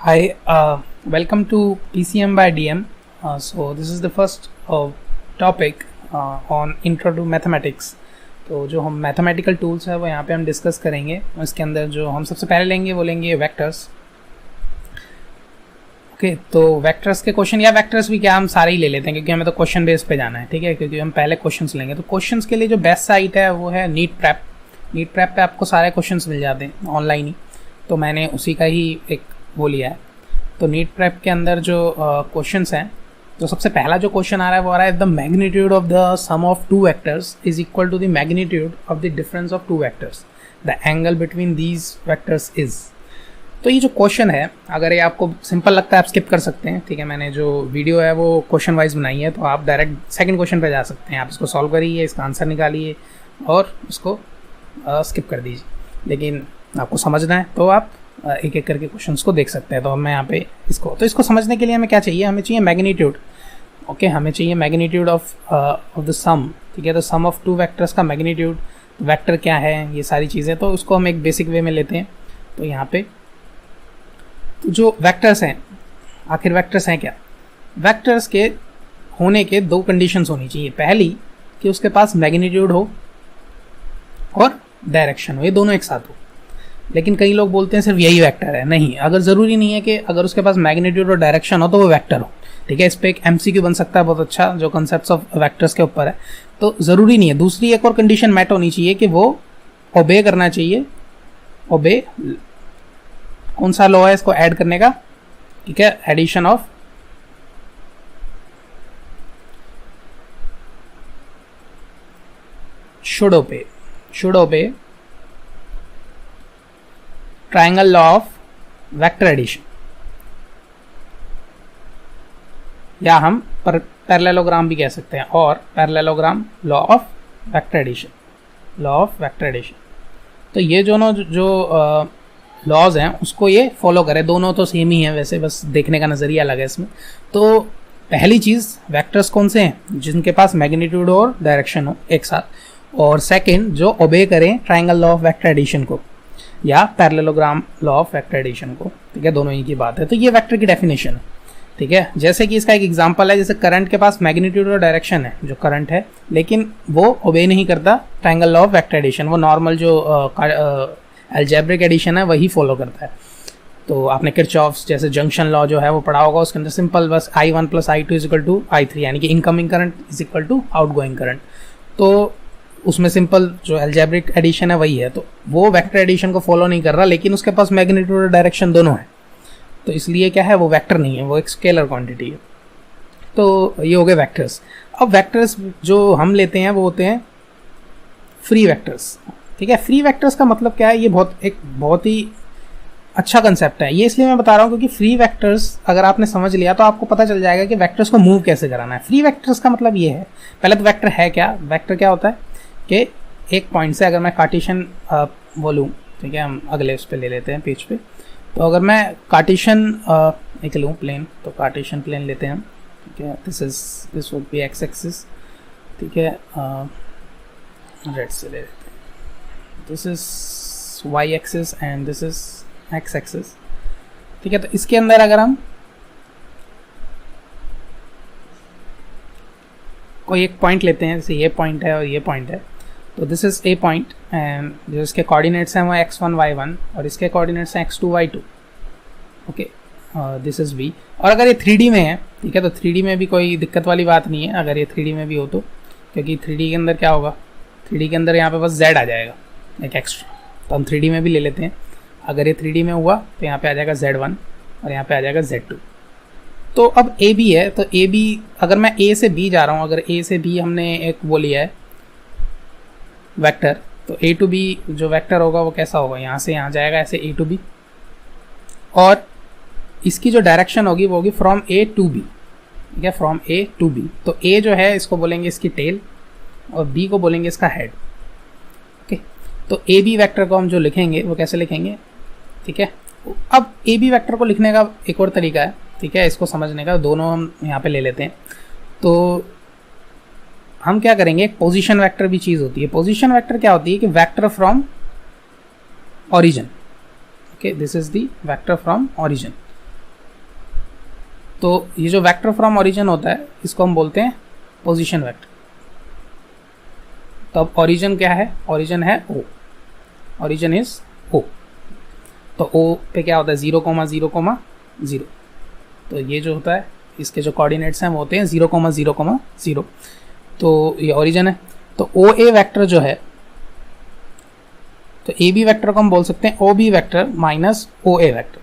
Hi, welcome to PCM by DM. So this is the first topic on intro to mathematics. तो जो हम mathematical tools है वो यहाँ पे हम डिस्कस करेंगे. इसके अंदर जो हम सबसे पहले लेंगे वो लेंगे वेक्टर्स. ओके, तो वेक्टर्स के क्वेश्चन या वेक्टर्स भी क्या हम सारे ही ले लेते हैं क्योंकि हमें तो क्वेश्चन बेस पे जाना है. ठीक है, क्योंकि हम पहले क्वेश्चंस लेंगे. तो क्वेश्चंस के लिए जो बेस्ट साइट है वो है नीट प्रेप. नीट प्रेप पे आपको सारे क्वेश्चंस मिल जाते हैं ऑनलाइन ही. तो मैंने उसी का ही एक वो लिया है. तो नीट प्रेप के अंदर जो क्वेश्चंस हैं, तो सबसे पहला जो क्वेश्चन आ रहा है वो आ रहा है the magnitude of the sum of two vectors is equal to the magnitude of the difference of two vectors. The angle between these vectors is. तो ये जो क्वेश्चन है, अगर ये आपको सिंपल लगता है आप स्किप कर सकते हैं. ठीक है, मैंने जो वीडियो है वो क्वेश्चन वाइज बनाई है, तो आप डायरेक्ट सेकंड क्वेश्चन पे जा सकते हैं. आप इसको सॉल्व करिए, इसका आंसर निकालिए और उसको स्किप कर दीजिए. लेकिन आपको समझना है तो आप एक एक करके क्वेश्चंस को देख सकते हैं. तो मैं यहाँ पे इसको समझने के लिए हमें क्या चाहिए, हमें चाहिए मैग्नीट्यूड. ओके, हमें चाहिए मैग्नीट्यूड ऑफ द सम. ठीक है, तो सम ऑफ टू वेक्टर्स का मैग्नीट्यूड, वेक्टर क्या है, ये सारी चीज़ें. तो उसको हम एक बेसिक वे में लेते हैं. तो यहाँ पे तो जो वेक्टर्स हैं, आखिर वेक्टर्स हैं क्या? वेक्टर्स के होने के दो कंडीशंस होनी चाहिए. पहली कि उसके पास मैग्नीट्यूड हो और डायरेक्शन हो, ये दोनों एक साथ हो. लेकिन कई लोग बोलते हैं सिर्फ यही वेक्टर है. नहीं, अगर ज़रूरी नहीं है कि अगर उसके पास मैग्नीट्यूड और डायरेक्शन हो तो वो वेक्टर हो. ठीक है, इस पर एक MCQ बन सकता है बहुत अच्छा, जो कॉन्सेप्ट्स ऑफ वेक्टर्स के ऊपर है. तो ज़रूरी नहीं है. दूसरी एक और कंडीशन मैट होनी चाहिए कि वो ओबे करना चाहिए. ओबे कौन सा लॉ है इसको ऐड करने का? ठीक है, addition of should obey triangle law of vector addition, या हम पैरेललोग्राम भी कह सकते हैं, और parallelogram law of vector addition. तो ये जो लॉज हैं उसको ये फॉलो करें. दोनों तो सेम ही हैं वैसे, बस देखने का नज़रिया अलग है इसमें. तो पहली चीज़, वेक्टर्स कौन से हैं जिनके पास मैग्नीट्यूड और डायरेक्शन हो एक साथ. और सेकंड, जो ओबे करें triangle law of vector addition को या parallelogram law of vector addition को. ठीक है, दोनों ही की बात है. तो ये वेक्टर की डेफिनेशन है. ठीक है, जैसे कि इसका एक एग्जांपल है, जैसे करंट के पास मैग्नीट्यूड और डायरेक्शन है, जो करंट है, लेकिन वो ओबे नहीं करता triangle law of vector addition. वो नॉर्मल जो अलजेब्रिक एडिशन है वही फॉलो करता है. तो आपने किरचॉफ्स जैसे जंक्शन लॉ जो है वो पढ़ा होगा. उसके अंदर सिंपल बस I1 + I2 is equal to I3, यानी कि incoming current is equal to outgoing current. तो उसमें सिंपल जो अलजेब्रिक एडिशन है वही है. तो वो वेक्टर एडिशन को फॉलो नहीं कर रहा, लेकिन उसके पास मैग्नीट्यूड और डायरेक्शन दोनों है. तो इसलिए क्या है, वो वेक्टर नहीं है, वो एक स्केलर क्वांटिटी है. तो ये हो गए वेक्टर्स. अब वेक्टर्स जो हम लेते हैं वो होते हैं फ्री वेक्टर्स. ठीक है, फ्री वेक्टर्स का मतलब क्या है, ये बहुत ही अच्छा कंसेप्ट है. ये इसलिए मैं बता रहा हूँ क्योंकि फ्री वेक्टर्स अगर आपने समझ लिया तो आपको पता चल जाएगा कि वेक्टर्स को मूव कैसे कराना है. फ्री वेक्टर्स का मतलब ये है, पहले तो वेक्टर है क्या. वेक्टर क्या होता है कि एक पॉइंट से अगर मैं कार्टेशियन वो लूँ, ठीक है, हम अगले उस पर ले लेते हैं पेज पे. तो अगर मैं कार्टेशियन एक लूँ प्लेन, तो कार्टेशियन प्लेन लेते हैं हम. ठीक है, this would be X axis. ठीक है, रेड से ले लेते हैं. This is Y axis and this is X axis. ठीक है, तो इसके अंदर अगर हम कोई एक पॉइंट लेते हैं, जैसे ये पॉइंट है और ये पॉइंट है, तो this is A point and जो इसके कोऑर्डिनेट्स हैं वो x1 y1 और इसके कोऑर्डिनेट्स हैं x2 y2. Okay, this is b. और अगर ये 3D में है, ठीक है, तो 3D में भी कोई दिक्कत वाली बात नहीं है अगर ये 3D में भी हो तो, क्योंकि 3D के अंदर क्या होगा, 3D के अंदर यहाँ पे बस z आ जाएगा एक एक्स्ट्रा. तो हम 3D में भी ले लेते हैं. अगर ये 3D में हुआ तो यहाँ पे आ जाएगा z1 और यहाँ पे आ जाएगा z2. तो अब ए बी है, तो ए बी अगर मैं ए से बी जा रहा हूँ, अगर ए से बी हमने एक वो लिया है वेक्टर, तो ए टू बी जो वेक्टर होगा वो कैसा होगा, यहाँ से यहाँ जाएगा ऐसे ए टू बी, और इसकी जो डायरेक्शन होगी वो होगी फ्रॉम ए टू बी. ठीक है, फ्रॉम ए टू बी. तो ए जो है इसको बोलेंगे इसकी टेल और बी को बोलेंगे इसका हेड. ओके, तो ए बी वैक्टर को हम जो लिखेंगे वो कैसे लिखेंगे. ठीक है, अब ए बी वैक्टर को लिखने का एक और तरीका है. ठीक है, इसको समझने का, दोनों हम यहाँ पे ले लेते हैं. तो हम क्या करेंगे, एक पोजीशन वेक्टर भी चीज़ होती है. पोजीशन वेक्टर क्या होती है कि vector from origin. Okay, this is the vector from origin. तो ये जो वेक्टर फ्रॉम ओरिजिन होता है इसको हम बोलते हैं पोजीशन वेक्टर। तो अब ओरिजिन क्या है, ओरिजिन है ओ, ओरिजिन इज ओ। तो ओ पे क्या होता है 0,0,0। तो ये जो होता है इसके जो कोऑर्डिनेट्स हैं वो होते हैं 0,0,0। तो ये ओरिजिन है। तो ओ ए वैक्टर जो है, तो ए बी वैक्टर को हम बोल सकते हैं ओ B vector minus O A vector.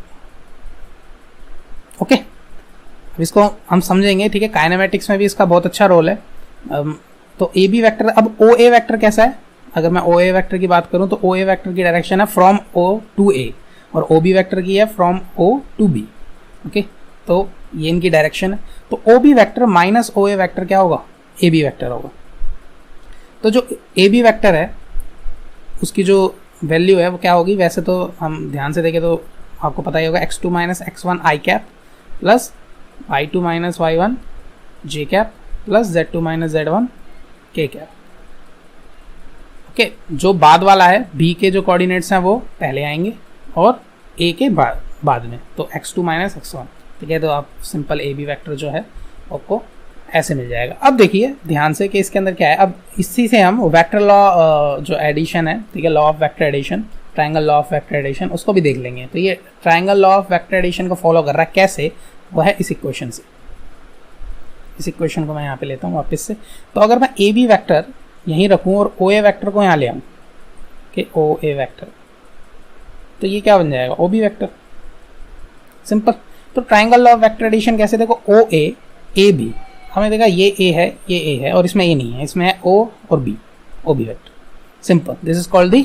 Okay, अब इसको हम समझेंगे, ठीक है। काइनेमेटिक्स में भी इसका बहुत अच्छा रोल है। तो ए बी वैक्टर, अब ओ ए वैक्टर कैसा है, अगर मैं ओ ए वैक्टर की बात करूं तो ओ ए वैक्टर की डायरेक्शन है फ्रॉम ओ टू ए और ओ बी वैक्टर की है from O to B. Okay, तो ये इनकी डायरेक्शन है। तो O B vector minus O A vector क्या होगा, ए बी वैक्टर होगा। तो जो ए बी वैक्टर है उसकी जो वैल्यू है वो क्या होगी, वैसे तो हम ध्यान से देखें तो आपको पता ही होगा x2 minus x1 i cap plus y2 minus y1 j cap plus z2 minus z1 k cap. Okay, जो बाद वाला है b के जो कोऑर्डिनेट्स हैं वो पहले आएंगे और a के बाद में, तो x2 माइनस x1। ठीक है, तो आप सिंपल ए बी वैक्टर जो है आपको ऐसे मिल जाएगा। अब देखिए ध्यान से कि इसके अंदर क्या है। अब इसी से हम वेक्टर लॉ जो एडिशन है, ठीक है, law of vector addition, triangle law of vector addition, उसको भी देख लेंगे। तो ये triangle law of vector addition को फॉलो कर रहा है, कैसे, वो है इस इक्वेशन से। इस इक्वेशन को मैं यहाँ पे लेता हूँ वापस से। तो अगर मैं ए बी वैक्टर यहीं रखूँ और ओ ए वैक्टर को यहाँ ले आऊँ कि ओ ए वैक्टर, तो ये क्या बन जाएगा, ओ बी वैक्टर, सिंपल। तो triangle law of vector addition कैसे, देखो ओ ए बी, हमें देखा ये ए है, ये ए है और इसमें ए नहीं है, इसमें है ओ और B, O B vector, simple. This is called the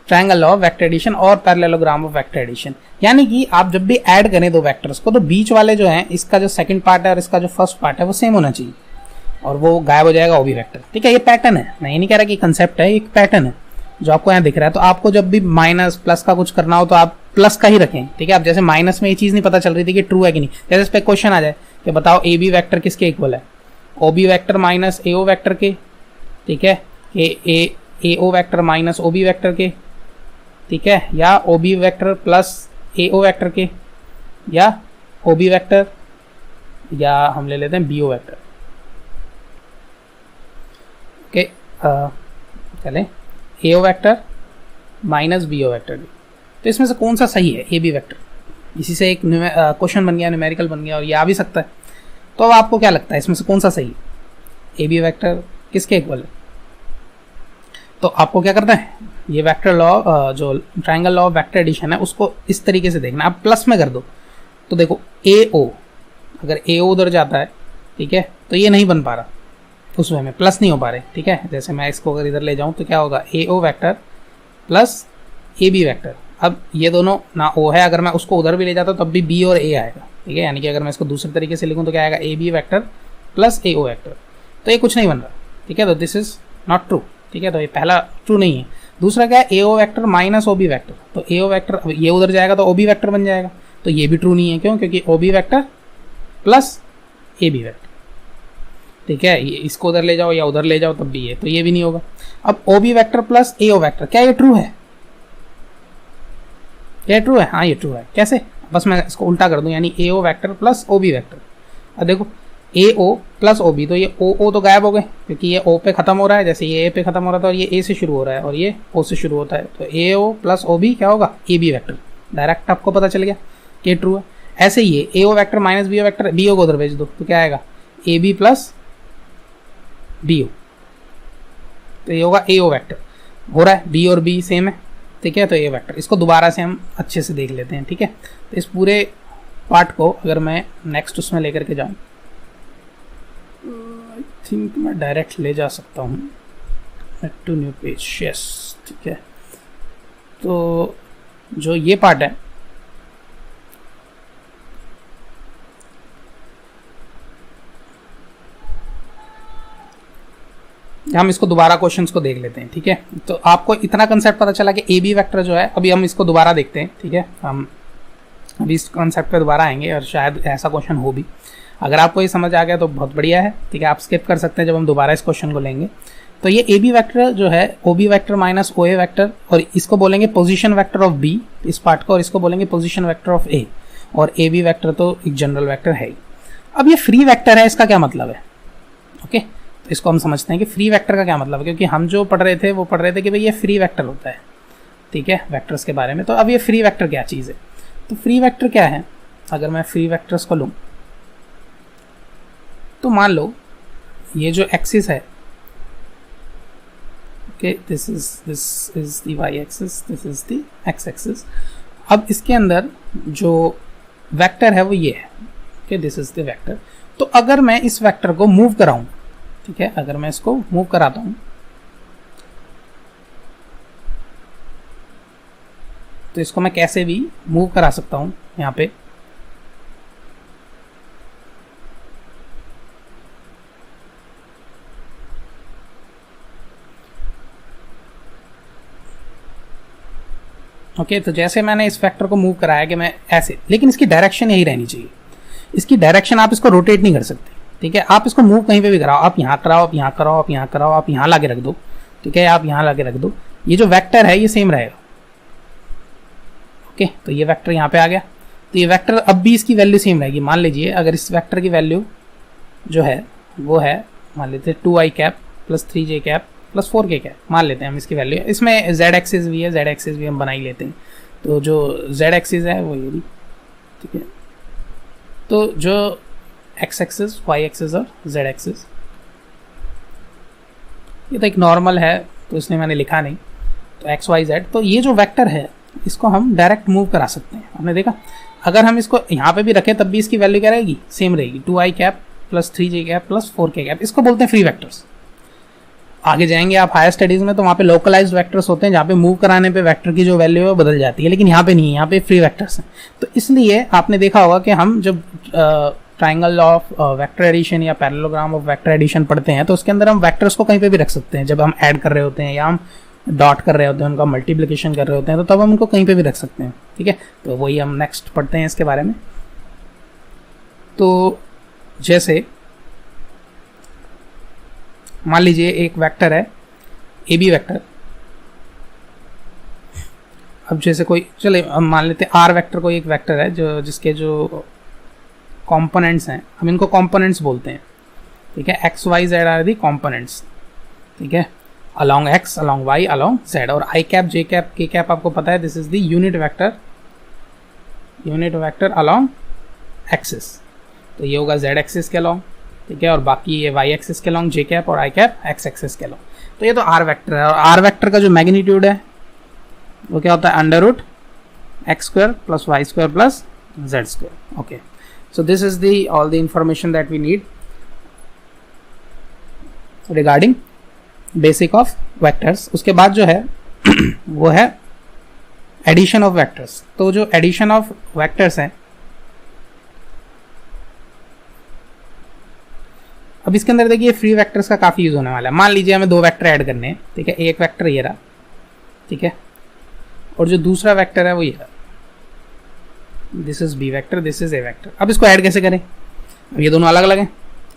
triangle law of vector addition और पैरेललोग्राम ऑफ वेक्टर एडिशन। यानी कि आप जब भी ऐड करें दो वेक्टर्स को तो बीच वाले जो हैं, इसका जो सेकंड पार्ट है और इसका जो फर्स्ट पार्ट है वो सेम होना चाहिए और वो गायब हो जाएगा ओ बी वेक्टर। ठीक है, ये पैटर्न है, मैं ये नहीं कह रहा कि कंसेप्ट है, एक पैटर्न है जो आपको यहाँ दिख रहा है। तो आपको जब भी माइनस प्लस का कुछ करना हो तो आप प्लस का ही रखें। ठीक है, अब जैसे माइनस में ये चीज़ नहीं पता चल रही थी कि ट्रू है कि नहीं, जैसे इस पर क्वेश्चन आ जाए कि बताओ ए बी वैक्टर किसके इक्वल है, O B vector minus A O vector के, ठीक है, A O vector minus O B vector के, ठीक है, या O B vector plus A O vector के, या ओ बी वैक्टर, या हम ले लेते हैं बी ओ वैक्टर। ओके, चलें, A O vector minus B O vector. तो इसमें से कौन सा सही है, ए बी वैक्टर। इसी से एक क्वेश्चन बन गया, न्यूमेरिकल बन गया और ये आ भी सकता है। तो अब आपको क्या लगता है इसमें से कौन सा सही है, ए बी वैक्टर किसके इक्वल है। तो आपको क्या करना है, ये वेक्टर लॉ जो triangle law of vector addition है उसको इस तरीके से देखना, आप प्लस में कर दो। तो देखो ए ओ, अगर ए ओ उधर जाता है, ठीक है, तो ये नहीं बन पा रहा, उस वे में प्लस नहीं हो पा रहे। ठीक है, जैसे मैं इसको अगर इधर ले जाऊं तो क्या होगा, A O vector plus A B vector. अब ये दोनों ना ओ है, अगर मैं उसको उधर भी ले जाता तब भी बी और ए आएगा। ठीक है, यानी कि अगर मैं इसको दूसरे तरीके से लिखूं तो क्या आएगा, A B vector plus A O vector. तो ये कुछ नहीं बन रहा। ठीक है, तो दिस इज नॉट ट्रू। ठीक है, तो ये पहला ट्रू नहीं है। दूसरा क्या है, A O vector minus O B vector. तो ए ओ वैक्टर, ये उधर जाएगा तो ओ बी वैक्टर बन जाएगा, तो ये भी ट्रू नहीं है। क्यों, क्योंकि O B vector plus A B vector. ठीक है, ये इसको उधर ले जाओ या उधर ले जाओ तब भी ये, तो ये भी नहीं होगा। अब ओ B vector plus A O vector, क्या ये ट्रू है, क्या ट्रू है, हाँ ये ट्रू है। कैसे, बस मैं इसको उल्टा कर दूं, यानी A O vector plus O B vector. अब देखो ए ओ प्लस ओ बी, तो ये ओ तो गायब हो गए क्योंकि ये ओ पे खत्म हो रहा है, जैसे ये ए पे खत्म हो रहा था और ये ए से शुरू हो रहा है और ये ओ से शुरू होता है। तो A O plus O B क्या होगा, ए बी वैक्टर। डायरेक्ट आपको पता चल गया कि ट्रू है। ऐसे ही A O vector minus B O vector, B O को उधर भेज दो तो क्या आएगा, A B plus B O. तो ये होगा ए ओ वैक्टर, हो रहा है बी और बी सेम है। ठीक है, तो ए वैक्टर, इसको दोबारा से हम अच्छे से देख लेते हैं। ठीक है, तो इस पूरे पार्ट को अगर मैं नेक्स्ट उसमें लेकर के जाऊँ, आई थिंक मैं डायरेक्ट ले जा सकता हूँ टू न्यू पेज। यस, ठीक है, तो जो ये पार्ट है, हम इसको दोबारा क्वेश्चंस को देख लेते हैं। ठीक है, तो आपको इतना कंसेप्ट पता चला कि ए बी वैक्टर जो है, अभी हम इसको दोबारा देखते हैं। ठीक है, हम अभी इस कंसेप्ट पे दोबारा आएंगे और शायद ऐसा क्वेश्चन हो भी। अगर आपको ये समझ आ गया तो बहुत बढ़िया है। ठीक है, आप स्किप कर सकते हैं जब हम दोबारा इस क्वेश्चन को लेंगे। तो ये ए बी वैक्टर जो है, O B vector minus O A vector, और इसको बोलेंगे पोजीशन वैक्टर ऑफ बी, इस पार्ट को, और इसको बोलेंगे पोजीशन वैक्टर ऑफ ए। और ए बी वेक्टर तो एक जनरल वेक्टर है ही। अब ये फ्री वेक्टर है, इसका क्या मतलब है? ओके, तो इसको हम समझते हैं कि फ्री वेक्टर का क्या मतलब है, क्योंकि हम जो पढ़ रहे थे वो पढ़ रहे थे कि भाई ये फ्री वेक्टर होता है, ठीक है, वेक्टर्स के बारे में। तो अब ये फ्री वेक्टर क्या चीज़ है? तो फ्री वेक्टर क्या है? अगर मैं फ्री वेक्टर्स को लूँ तो मान लो ये जो एक्सिस है, okay, this is the Y axis, this is the X axis. अब इसके अंदर जो वेक्टर है वो ये है, okay, this is the vector. तो अगर मैं इस वेक्टर को मूव कराऊं, ठीक है, अगर मैं इसको मूव कराता हूं तो इसको मैं कैसे भी मूव करा सकता हूं यहां पे। ओके, तो जैसे मैंने इस वेक्टर को मूव कराया कि मैं ऐसे, लेकिन इसकी डायरेक्शन यही रहनी चाहिए। इसकी डायरेक्शन आप इसको रोटेट नहीं कर सकते, ठीक है। आप इसको मूव कहीं पे भी कराओ, आप यहाँ कराओ, आप यहाँ कराओ, आप यहाँ कराओ, आप यहाँ लाके रख दो, ठीक है, आप यहाँ लाके रख दो, ये जो वेक्टर है ये सेम रहेगा। ओके, तो ये वेक्टर यहाँ पे आ गया, तो ये वेक्टर अब भी इसकी वैल्यू सेम रहेगी। मान लीजिए अगर इस वेक्टर की वैल्यू जो है वो है, मान लेते हैं 2i cap plus 3j cap plus 4k cap, मान लेते हैं हम इसकी वैल्यू। इसमें z एक्सिस भी है, z एक्सिस भी हम बना ही लेते हैं। तो जो z एक्सिस है वो ये, ठीक है, तो जो x एक्सिस, y एक्सिस और z एक्सिस, ये तो एक नॉर्मल है तो इसलिए मैंने लिखा नहीं, तो x y z। तो ये जो वेक्टर है इसको हम डायरेक्ट मूव करा सकते हैं। हमने देखा अगर हम इसको यहाँ पे भी रखें तब भी इसकी वैल्यू क्या रहेगी? सेम रहेगी, 2i cap plus 3j cap plus 4k cap. इसको बोलते हैं फ्री वेक्टर्स। आगे जाएंगे आप हायर स्टडीज में तो वहाँ पे लोकलाइज्ड वेक्टर्स होते हैं, जहाँ पे मूव कराने पे वेक्टर की जो वैल्यू है वो बदल जाती है, लेकिन यहाँ पे नहीं है, यहाँ पे फ्री वेक्टर्स हैं। तो इसलिए आपने देखा होगा कि हम जब ट्राइंगल ऑफ वेक्टर एडिशन या पैरेललोग्राम ऑफ वेक्टर एडिशन पढ़ते हैं तो उसके अंदर हम वेक्टर्स को कहीं पे भी रख सकते हैं। जब हम ऐड कर रहे होते हैं या हम डॉट कर रहे होते हैं, उनका मल्टीप्लिकेशन कर रहे होते हैं, तो तब हम उनको कहीं पे भी रख सकते हैं, ठीक है। तो वही हम नेक्स्ट पढ़ते हैं इसके बारे में। तो जैसे मान लीजिए एक वेक्टर है ए बी वेक्टर। अब जैसे कोई, चले हम मान लेते हैं आर वेक्टर कोई एक वेक्टर है जो जिसके जो कंपोनेंट्स हैं, हम इनको कंपोनेंट्स बोलते हैं, ठीक है। X Y Z are the components, ठीक है, along x, along y, along z। और i cap, j cap, k cap आपको पता है, this is the unit vector along axis. तो ये होगा z एक्सिस के along, ठीक है, और बाकी ये y एक्सिस के along j कैप और i कैप x एक्सिस के along। तो ये तो r वेक्टर है, और r वेक्टर का जो मैग्नीट्यूड है वो क्या होता है? Under root X square plus Y square plus Z square. Okay, so this is the all the information that we need regarding basic of vectors. उसके बाद जो है वो है एडिशन ऑफ वेक्टर्स। तो जो एडिशन ऑफ वेक्टर्स हैं, अब इसके अंदर देखिए फ्री वेक्टर्स का काफ़ी यूज होने वाला है। मान लीजिए हमें दो वेक्टर ऐड करने हैं, ठीक है, एक वेक्टर ये रहा, ठीक है, और जो दूसरा वेक्टर है वो ये रहा, this is B vector, this is A vector. अब इसको ऐड कैसे करें? अब ये दोनों अलग अलग हैं,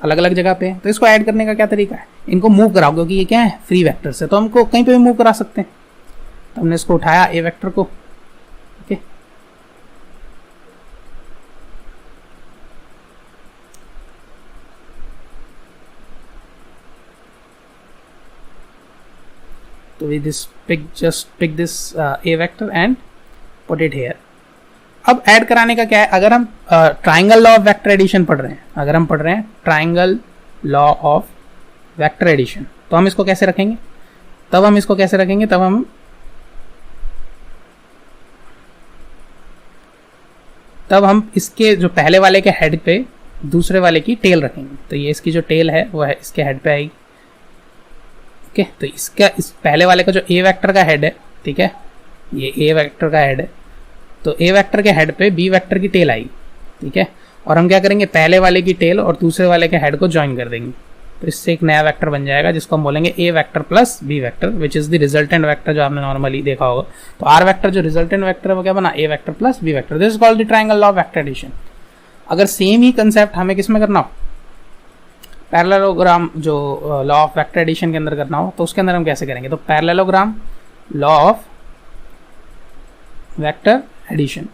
अलग अलग जगह पे है, तो इसको ऐड करने का क्या तरीका है? इनको मूव कराओ, क्योंकि ये क्या है? फ्री वेक्टर्स है, तो हमको कहीं पे भी मूव करा सकते हैं। तो हमने इसको उठाया ए वेक्टर को, ओके, तो we just pick this a vector and put it here। अब ऐड कराने का क्या है? अगर हम triangle law of vector addition पढ़ रहे हैं, अगर हम पढ़ रहे हैं triangle law of vector addition, तो हम इसको कैसे रखेंगे? तब हम इसके जो पहले वाले के हेड पे दूसरे वाले की टेल रखेंगे। तो ये इसकी जो टेल है वो है इसके हेड पे आएगी, ओके। तो इसका इस पहले वाले का जो ए वेक्टर का हेड है, ठीक है, ये ए वेक्टर का हेड है, तो ए वेक्टर के हेड पे बी वेक्टर की टेल आएगी, ठीक है। और हम क्या करेंगे? पहले वाले की टेल और दूसरे वाले के हेड को ज्वाइन कर देंगे, तो इससे एक नया वेक्टर बन जाएगा जिसको हम बोलेंगे A vector plus B vector, which is the resultant vector जो आपने नॉर्मली देखा होगा। तो आर वेक्टर जो रिजल्टेंट वेक्टर है वो क्या बना? A vector plus B vector. This is called the triangle law of vector addition. अगर सेम ही कंसेप्ट हमें किस में करना हो? पैरेललोग्राम जो लॉ ऑफ वेक्टर एडिशन के अंदर करना हो, तो उसके अंदर हम कैसे करेंगे? तो parallelogram law of vector addition,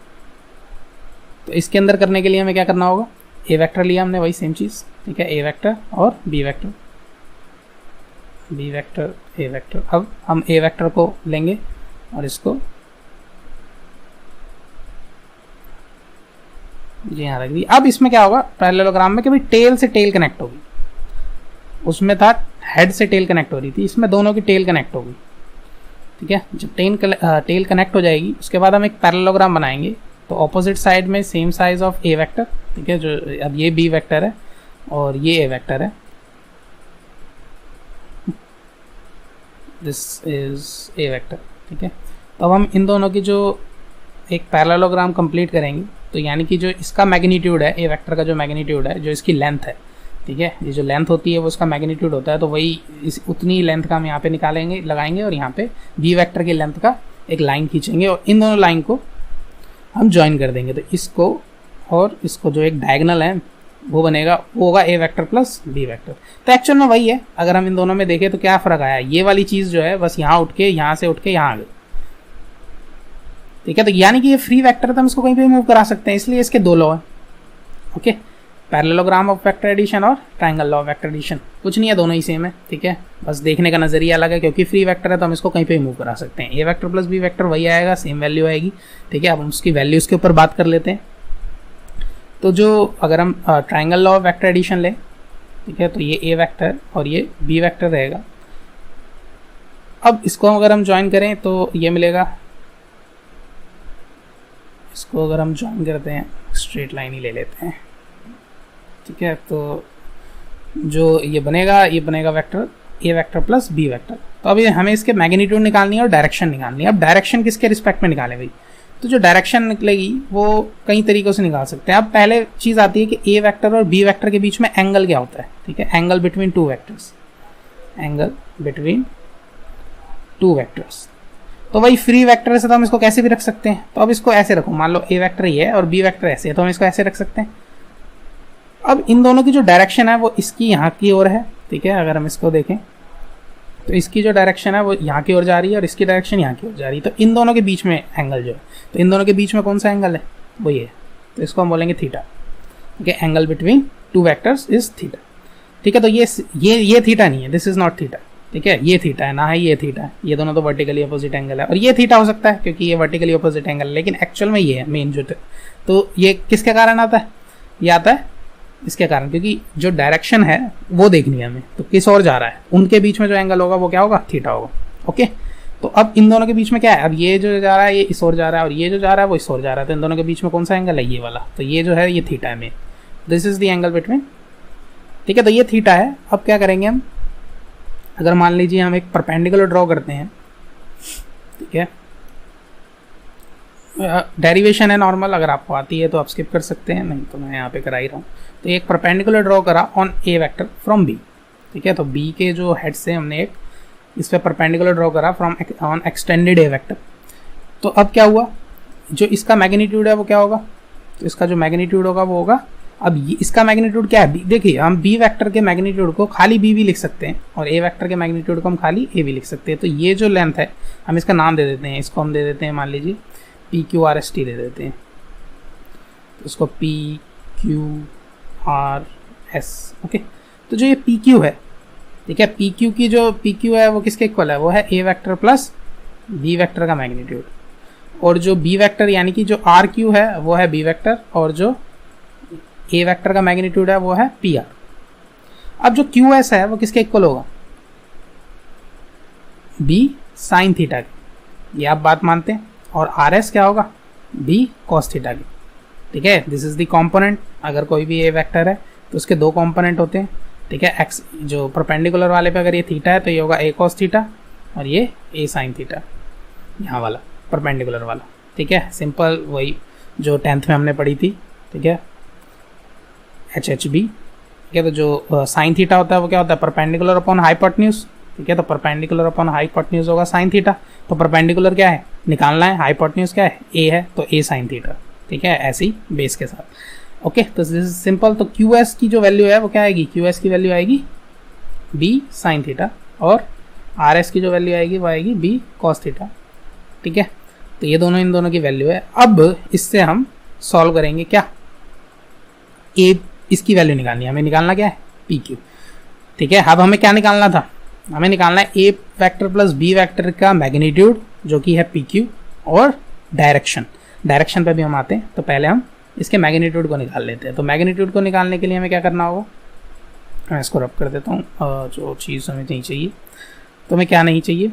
तो इसके अंदर करने के लिए हमें क्या करना होगा, ए वेक्टर लिया हमने, वही सेम चीज़, ठीक है, ए वेक्टर और B vector, B vector A vector. अब हम ए वेक्टर को लेंगे और इसको जी यहाँ रख दी। अब इसमें क्या होगा, पैरेललोग्राम में कि भाई टेल से टेल कनेक्ट होगी, उसमें था हेड से टेल कनेक्ट हो रही थी, इसमें दोनों की टेल कनेक्ट होगी, ठीक है। जब टेल कनेक्ट हो जाएगी उसके बाद हम एक पैरेललोग्राम बनाएंगे, तो ऑपोजिट साइड में same size of A vector, ठीक है, जो अब ये बी वेक्टर है और ये ए वेक्टर है, दिस इज ए वेक्टर, ठीक है। तो अब हम इन दोनों की जो एक पैरेललोग्राम कंप्लीट करेंगे, तो यानी कि जो इसका मैग्नीट्यूड है, ए वेक्टर का जो मैग्नीट्यूड है, जो इसकी लेंथ है, ठीक है, ये जो लेंथ होती है वो उसका मैग्नीट्यूड होता है, तो वही इस उतनी लेंथ का हम यहाँ पे निकालेंगे, लगाएंगे और यहाँ पे बी वेक्टर की लेंथ का एक लाइन खींचेंगे और इन दोनों लाइन को हम ज्वाइन कर देंगे। तो इसको और इसको जो एक डायगोनल है वो बनेगा, वो होगा A vector plus B vector. तो एक्चुअल में वही है, अगर हम इन दोनों में देखें तो क्या फ़र्क आया, ये वाली चीज़ जो है बस यहाँ उठ के, यहाँ से उठ के यहाँ आ गई, ठीक है। तो यानी कि ये फ्री वेक्टर है तो हम इसको कहीं पे मूव करा सकते हैं, इसलिए इसके दो लॉ है, okay, parallelogram of vector addition और triangle law of vector addition. कुछ नहीं है, दोनों ही सेम है, ठीक है, बस देखने का नजरिया अलग है, क्योंकि फ्री वेक्टर है तो हम इसको कहीं पे मूव करा सकते हैं। ए वेक्टर प्लस बी वेक्टर वही आएगा, सेम वैल्यू आएगी, ठीक है। अब हम उसकी वैल्यूज़ के ऊपर बात कर लेते हैं। तो जो अगर हम triangle law of vector addition लें, ठीक है, तो ये ए वेक्टर और ये बी वेक्टर रहेगा। अब इसको अगर हम ज्वाइन करें तो ये मिलेगा, इसको अगर हम ज्वाइन करते हैं, स्ट्रेट लाइन ही ले लेते हैं, ठीक है, तो जो ये बनेगा vector A vector plus B vector. तो अब ये हमें इसके मैग्नीट्यूड निकालनी है और डायरेक्शन निकालनी है। अब डायरेक्शन किसके रिस्पेक्ट में निकालें भाई, तो जो डायरेक्शन निकलेगी वो कई तरीक़ों से निकाल सकते हैं। अब पहले चीज़ आती है कि ए वेक्टर और बी वेक्टर के बीच में एंगल क्या होता है, ठीक है, angle between two vectors, angle between two vectors. तो वही फ्री वेक्टर से तो हम इसको कैसे भी रख सकते हैं, तो अब इसको ऐसे रखो, मान लो ए वेक्टर ये है और बी वेक्टर ऐसे है, तो हम इसको ऐसे रख सकते हैं। अब इन दोनों की जो डायरेक्शन है वो इसकी यहाँ की ओर है, ठीक है, अगर हम इसको देखें तो इसकी जो डायरेक्शन है वो यहाँ की ओर जा रही है और इसकी डायरेक्शन यहाँ की ओर जा रही है। तो इन दोनों के बीच में एंगल जो है, तो इन दोनों के बीच में कौन सा एंगल है, वो ये है, तो इसको हम बोलेंगे थीटा, ठीक है, angle between two vectors is theta, ठीक है। तो ये थीटा नहीं है, दिस इज नॉट थीटा, ठीक है, ये थीटा है, ना है ये थीटा है, ये दोनों तो वर्टिकली अपोजिट एंगल है, और ये थीटा हो सकता है क्योंकि ये वर्टिकली अपोजिट एंगल है, लेकिन एक्चुअल में ये है मेन जो। तो ये किसके कारण आता है, ये आता है इसके कारण, क्योंकि जो डायरेक्शन है वो देखनी है हमें, तो किस ओर जा रहा है, उनके बीच में जो एंगल होगा वो क्या होगा, थीटा होगा, ओके। तो अब इन दोनों के बीच में क्या है, अब ये जो जा रहा है ये इस ओर जा रहा है और ये जो जा रहा है वो इस ओर जा रहा है, तो इन दोनों के बीच में कौन सा एंगल है, ये वाला, तो ये जो है ये थीटा है main, this is the angle between, ठीक है। तो ये थीटा है। अब क्या करेंगे हम, अगर मान लीजिए हम एक परपेंडिकुलर ड्रॉ करते हैं, ठीक है, डेरिवेशन है नॉर्मल, अगर आपको आती है तो आप स्किप कर सकते हैं, नहीं तो मैं यहाँ पे करा ही रहा हूँ। तो एक परपेंडिकुलर ड्रॉ करा on A vector from B, ठीक है, तो बी के जो हेड से हमने एक इस पर परपेंडिकुलर ड्रॉ करा from on extended A vector. तो अब क्या हुआ, जो इसका मैग्नीट्यूड है वो क्या होगा, तो इसका जो मैग्नीट्यूड होगा वो होगा, अब इसका मैग्नीट्यूड क्या है, देखिए हम बी वेक्टर के मैग्नीट्यूड को खाली बी भी लिख सकते हैं और ए वेक्टर के मैग्नीट्यूड को हम खाली ए भी लिख सकते हैं। तो ये जो लेंथ है हम इसका नाम दे देते हैं, इसको हम दे देते हैं, मान लीजिए P Q R S T दे देते हैं, तो इसको P Q R S, okay. तो जो ये पी क्यू है, ठीक है, पी क्यू की जो पी क्यू है वो किसके इक्वल है, वो है A vector plus B vector का मैग्नीट्यूड, और जो बी वेक्टर यानी कि जो आर क्यू है वो है बी वेक्टर, और जो ए वेक्टर का मैग्नीट्यूड है वो है पी आर। अब जो क्यू एस है वो किसके इक्वल होगा, बी साइन थीटा की, ये आप बात मानते हैं, और आर एस क्या होगा, बी कॉस थीटा की, ठीक है। दिस इज द कंपोनेंट, अगर कोई भी ए वेक्टर है तो उसके दो कंपोनेंट होते हैं, ठीक है, एक्स जो परपेंडिकुलर वाले पे अगर ये थीटा है तो ये होगा ए कॉस थीटा और ये ए साइन थीटा, यहाँ वाला परपेंडिकुलर वाला, ठीक है, सिंपल वही जो 10th में हमने पढ़ी थी, ठीक है, एच एच बी, ठीक है। तो जो साइन थीटा होता है वो क्या होता है, परपेंडिकुलर अपॉन हाइपोटेन्यूज, ठीक है, तो परपेंडिकुलर अपॉन हाइपोटेन्यूज होगा साइन थीटा, तो परपेंडिकुलर क्या है निकालना है, हाइपोटेन्यूज क्या है ए है, तो ए साइन थीटा, ठीक है, ऐसी बेस के साथ, ओके। तो दिस इज सिंपल। तो क्यू एस की जो वैल्यू है वो क्या आएगी, क्यू एस की वैल्यू आएगी बी साइन थीटा, और आर एस की जो वैल्यू आएगी वो आएगी बी कॉस थीटा, ठीक है। तो ये दोनों इन दोनों की वैल्यू है। अब इससे हम सॉल्व करेंगे क्या, ए इसकी वैल्यू निकालनी है, हमें निकालना क्या है पी क्यू। ठीक है, अब हमें क्या निकालना था, हमें निकालना है A vector plus B vector का मैग्नीट्यूड जो कि है पी क्यू, और डायरेक्शन। डायरेक्शन पे भी हम आते हैं, तो पहले हम इसके मैग्नीट्यूड को निकाल लेते हैं। तो मैग्नीट्यूड को निकालने के लिए हमें क्या करना होगा, मैं इसको रब कर देता हूँ, जो चीज़ हमें नहीं चाहिए, तो हमें क्या नहीं चाहिए,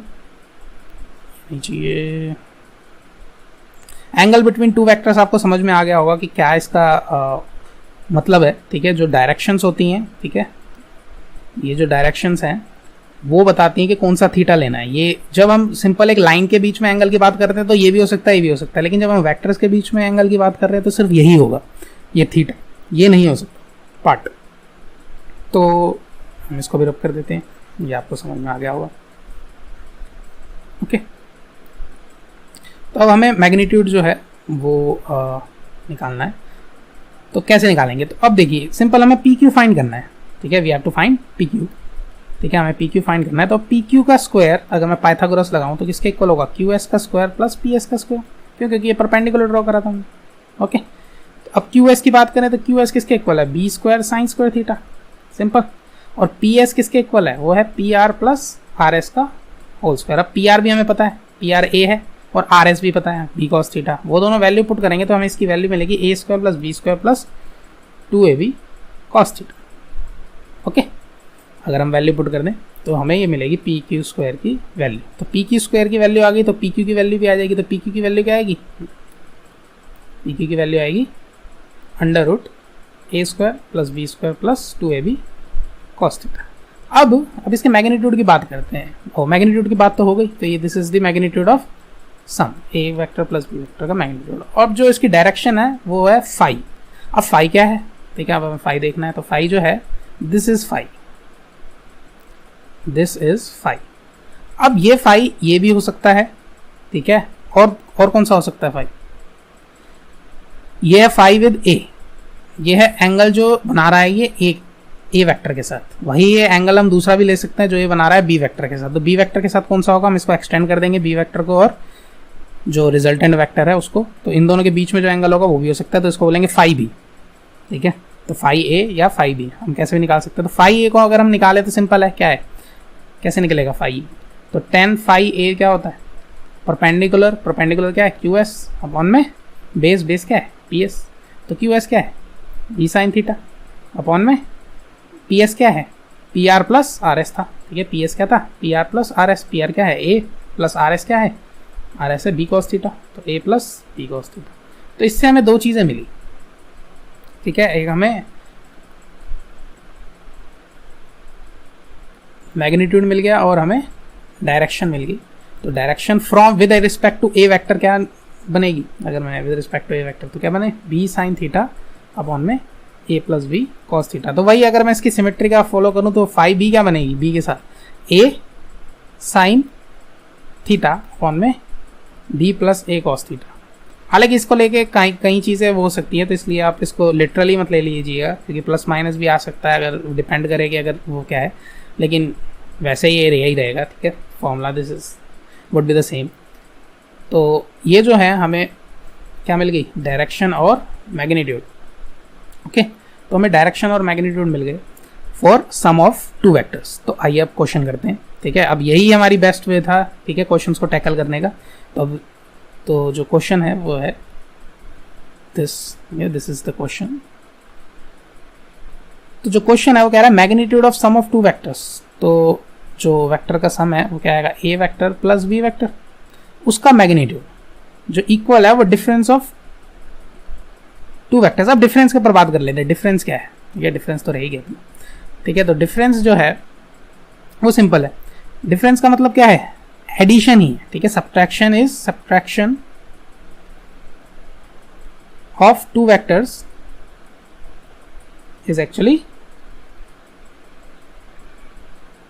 नहीं चाहिए एंगल बिटवीन टू वेक्टर्स। आपको समझ में आ गया होगा कि क्या इसका मतलब है। ठीक है, जो डायरेक्शंस होती हैं, ठीक है, ये जो डायरेक्शंस हैं वो बताती हैं कि कौन सा थीटा लेना है। ये जब हम सिंपल एक लाइन के बीच में एंगल की बात करते हैं तो ये भी हो सकता है, ये भी हो सकता है, लेकिन जब हम वेक्टर्स के बीच में एंगल की बात कर रहे हैं तो सिर्फ यही होगा, ये थीटा, ये नहीं हो सकता पार्ट। तो हम इसको भी रब कर देते हैं, ये आपको समझ में आ गया होगा। ओके, तो अब हमें मैग्नीट्यूड जो है वो निकालना है। तो कैसे निकालेंगे, तो अब देखिए सिंपल हमें पी क्यू फाइंड करना है। ठीक है, we have to find P Q. ठीक है, हमें पी क्यू फाइंड करना है। तो पी क्यू का स्क्वायर अगर मैं पाइथागोरस लगाऊं तो किसके इक्वल होगा, क्यू एस का स्क्वायर प्लस पी एस का स्क्वायर, क्यों, क्योंकि ये परपेंडिकुलर ड्रॉ करा था हमने। ओके, तो अब क्यू एस की बात करें तो क्यू एस किसके इक्वल है, B square sine square theta, simple. और पी एस किसके इक्वल है, वो है P R plus R S का होल स्क्वायर। अब पी आर भी हमें पता है, पी आर ए है, और आर एस भी पता है, बी कॉस थीटा। वो दोनों वैल्यू पुट करेंगे तो हमें इसकी वैल्यू मिलेगी A square plus B square plus 2ab cos theta. Okay, अगर हम वैल्यू पुट कर दें तो हमें ये मिलेगी पी क्यू स्क्वायर की वैल्यू। तो पी क्यू स्क्वायर की वैल्यू आ गई तो पी क्यू की वैल्यू भी आ जाएगी। तो पी क्यू की वैल्यू क्या आएगी, पी क्यू की वैल्यू आएगी under root A square plus B square plus 2ab cos theta. अब इसके मैग्नीट्यूड की बात करते हैं। और मैग्नीट्यूड की बात तो हो गई, तो ये this is the magnitude of sum A vector plus B vector का मैग्नीट्यूड। अब जो इसकी डायरेक्शन है वो है फाई। अब फाई क्या है, ठीक है, अब हमें फाई देखना है। तो फाई जो है this is phi, this is phi. अब ये फाई ये भी हो सकता है, ठीक है, और कौन सा हो सकता है फाई, ये है फाई विद ए, ये है एंगल जो बना रहा है ये ए वेक्टर के साथ। वही ये एंगल हम दूसरा भी ले सकते हैं जो ये बना रहा है बी वेक्टर के साथ। तो बी वेक्टर के साथ कौन सा होगा, हम इसको एक्सटेंड कर देंगे बी वेक्टर को और जो रिजल्टेंट वेक्टर है उसको। तो इन दोनों के बीच में जो एंगल होगा वो भी हो सकता है, तो इसको बोलेंगे फाई बी। ठीक है, तो फाई ए या फाई बी हम कैसे भी निकाल सकते हैं। तो फाई ए को अगर हम निकाले तो सिंपल है, क्या है, कैसे निकलेगा फाई, तो टेन फाई ए क्या होता है, परपेंडिकुलर, परपेंडिकुलर क्या है क्यू एस अपॉन में बेस, बेस क्या है पी एस, तो क्यू एस क्या है बी साइन थीटा अपॉन में पी एस क्या है P R plus R S था। ठीक है, पी एस क्या था P R plus R S, P R क्या है ए प्लस आर एस क्या है, आर एस है बी कॉस थीटा, तो ए प्लस बी कॉस थीटा। तो इससे हमें दो चीज़ें मिली। ठीक है, एक हमें मैग्नीट्यूड मिल गया और हमें डायरेक्शन मिल गई। तो direction from with respect to A vector क्या बनेगी, अगर मैं with respect to A vector तो क्या बने बी साइन थीटा अपॉन में A plus B cos theta. तो वही अगर मैं इसकी सिमेट्री का फॉलो करूं तो फाई बी क्या बनेगी, बी के साथ ए साइन थीटा अपॉन में बी प्लस ए कॉस थीटा। हालांकि इसको लेके कई चीज़ें वो हो सकती हैं, तो इसलिए आप इसको लिटरली मत ले लीजिएगा, क्योंकि प्लस माइनस भी आ सकता है, अगर डिपेंड करेगी अगर वो क्या है, लेकिन वैसे ये ही रहेगा। ठीक है, formula this is would be the same. तो ये जो है हमें क्या मिल गई, डायरेक्शन और मैग्नीट्यूड। ओके, तो हमें डायरेक्शन और मैग्नीट्यूड मिल गए for sum of two vectors. तो आइए अब क्वेश्चन करते हैं। ठीक है, अब यही हमारी बेस्ट वे था, ठीक है, क्वेश्चंस को टैकल करने का। तो अब तो जो क्वेश्चन है वो है दिस इज द क्वेश्चन। तो जो क्वेश्चन है वो कह रहा है magnitude of sum of two vectors. तो जो वेक्टर का सम है वो क्या आएगा, A vector plus B vector, उसका मैग्नीट्यूड जो इक्वल है वो डिफरेंस ऑफ टू वेक्टर्स। अब डिफरेंस के ऊपर बात कर लेते हैं, डिफरेंस क्या है, ये डिफरेंस तो रहेगी अपना। ठीक है, तो डिफरेंस जो है वो सिंपल है। डिफरेंस का मतलब क्या है, एडिशन ही है। ठीक है, subtraction is subtraction of two vectors is actually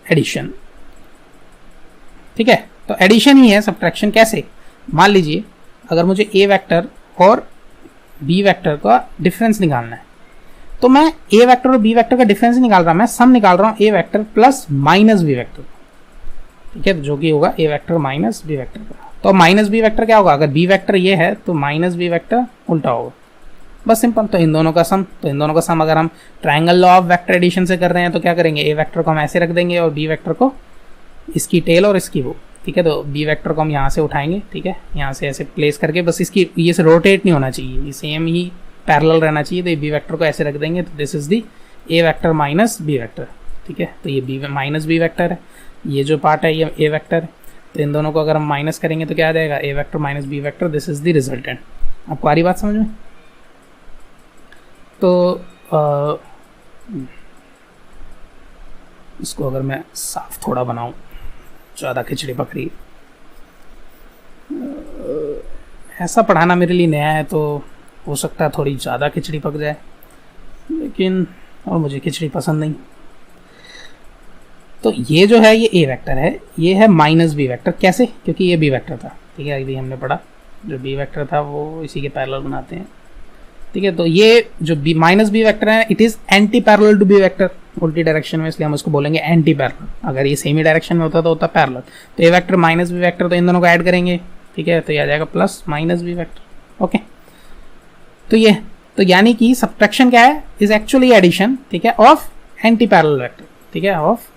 addition. ठीक है, तो एडिशन ही है, सब्ट्रैक्शन कैसे, मान लीजिए अगर मुझे ए वेक्टर और बी वेक्टर का डिफरेंस निकालना है, तो मैं ए वेक्टर और बी वेक्टर का डिफरेंस निकाल रहा हूं, मैं सम निकाल रहा हूं A vector plus minus B vector. ठीक है, जो कि होगा A vector minus B vector का। तो माइनस बी वेक्टर क्या होगा, अगर बी वेक्टर ये है तो माइनस बी वेक्टर उल्टा होगा। बस सिंपल। तो इन दोनों का सम अगर हम triangle law of vector addition से कर रहे हैं तो क्या करेंगे, ए वेक्टर को हम ऐसे रख देंगे और बी वेक्टर को इसकी टेल और इसकी वो, ठीक है। तो बी वेक्टर को हम यहाँ से उठाएंगे, ठीक है, यहाँ से ऐसे प्लेस करके, बस इसकी ये से रोटेट नहीं होना चाहिए, ये सेम ही पैरेलल रहना चाहिए। तो ये बी वेक्टर को ऐसे रख देंगे, तो this is the A vector minus B vector, ठीक है। तो ये बी माइनस बी वेक्टर है, ये जो पार्ट है ये ए वेक्टर है। तो इन दोनों को अगर हम माइनस करेंगे तो क्या आ जाएगा, A vector minus B vector, this is the resultant. आपको आ रही बात समझ में? तो इसको अगर मैं साफ थोड़ा बनाऊं, ज़्यादा खिचड़ी पक रही, ऐसा पढ़ाना मेरे लिए नया है तो हो सकता है थोड़ी ज़्यादा खिचड़ी पक जाए, लेकिन और मुझे खिचड़ी पसंद नहीं। तो ये जो है ये ए वेक्टर है, ये है माइनस बी वेक्टर। कैसे? क्योंकि ये बी वेक्टर था, ठीक है, अभी हमने पढ़ा जो बी वेक्टर था वो इसी के पैरेलल बनाते हैं, ठीक है। तो ये जो बी माइनस बी वेक्टर है, it is anti parallel to B vector, उल्टी डायरेक्शन में, इसलिए हम उसको बोलेंगे एंटी पैरेलल। अगर ये सेमी डायरेक्शन में होता तो होता पैरेलल। तो A vector minus B vector, तो इन दोनों को ऐड करेंगे, ठीक है, तो ये आ जाएगा plus minus B vector. Okay, तो ये तो यानी कि सब्ट्रैक्शन क्या है, इज एक्चुअली एडिशन, ठीक है, ऑफ एंटी पैरेलल वेक्टर, ठीक है, of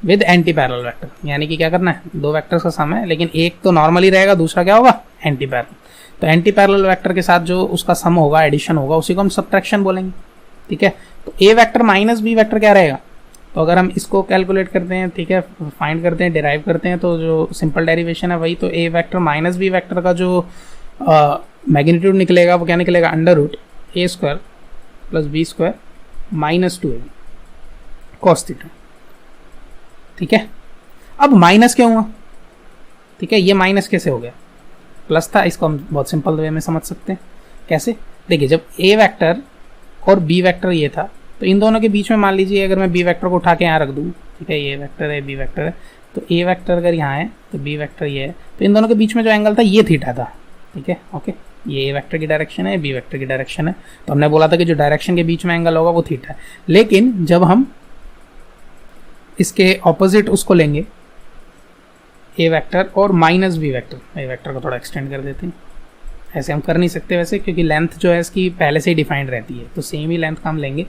with anti parallel vector. यानी कि क्या करना है, दो वेक्टर्स का सम है, लेकिन एक तो नॉर्मली रहेगा, दूसरा क्या होगा, एंटी पैरेलल। तो एंटी पैरेलल वेक्टर के साथ जो उसका सम होगा, एडिशन होगा, उसी को हम सब्ट्रैक्शन बोलेंगे, ठीक है। तो A vector minus B vector क्या रहेगा, तो अगर हम इसको कैलकुलेट करते हैं, ठीक है, फाइंड करते हैं, डिराइव करते हैं, तो जो सिंपल डेरिवेशन है वही, तो A vector minus B vector का जो मैग्नीट्यूड निकलेगा वो क्या निकलेगा, under root A square plus B square minus 2ab cos theta, ठीक है। अब माइनस क्यों हुआ, ठीक है, ये माइनस कैसे हो गया, प्लस था, इसको हम बहुत सिंपल वे में समझ सकते हैं। कैसे? देखिए, जब ए वेक्टर और बी वेक्टर ये था, तो इन दोनों के बीच में मान लीजिए अगर मैं बी वेक्टर को उठा के यहाँ रख दूँ, ठीक है, ये वेक्टर है, बी वेक्टर है, तो ए वेक्टर अगर यहाँ है तो बी वेक्टर ये है, तो इन दोनों के बीच में जो एंगल था ये थीटा था, ठीक है। ओके, ये ए वेक्टर की डायरेक्शन है, बी वेक्टर की डायरेक्शन है, तो हमने बोला था कि जो डायरेक्शन के बीच में एंगल होगा वो थीटा है। लेकिन जब हम इसके ऑपोजिट उसको लेंगे, ए वेक्टर और minus B vector, A vector को थोड़ा एक्सटेंड कर देते हैं, ऐसे हम कर नहीं सकते वैसे, क्योंकि लेंथ जो है इसकी पहले से ही डिफाइंड रहती है, तो सेम ही लेंथ का हम लेंगे।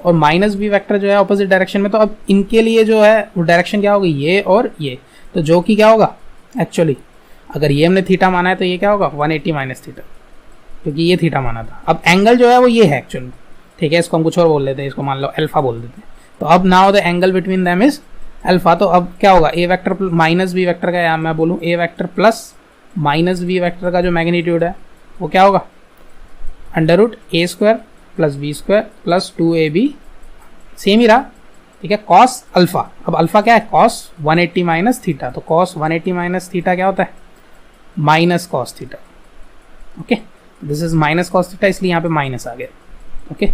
और माइनस बी वेक्टर जो है ऑपोजिट डायरेक्शन में, तो अब इनके लिए जो है वो डायरेक्शन क्या होगी, ये और ये, तो जो कि क्या होगा एक्चुअली, अगर ये हमने थीटा माना है तो ये क्या होगा 180 माइनस थीटा, क्योंकि ये थीटा माना था। अब एंगल जो है वो ये है एक्चुअली, ठीक है, इसको हम कुछ और बोल लेते हैं, इसको मान लो अल्फा बोल देते हैं। तो अब now the angle between them is alpha, तो अब क्या होगा, A vector minus B vector का, या मैं बोलूँ A vector plus minus B vector का जो मैग्नीट्यूड है वो क्या होगा, under root A square plus B square plus 2ab, same ही रहा, ठीक है, कॉस अल्फा। अब अल्फा क्या है, कॉस 180 माइनस थीटा, तो कॉस 180 माइनस थीटा क्या होता है, minus cos theta. Okay, this is minus cos theta, इसलिए यहाँ पे माइनस आ गया। ओके,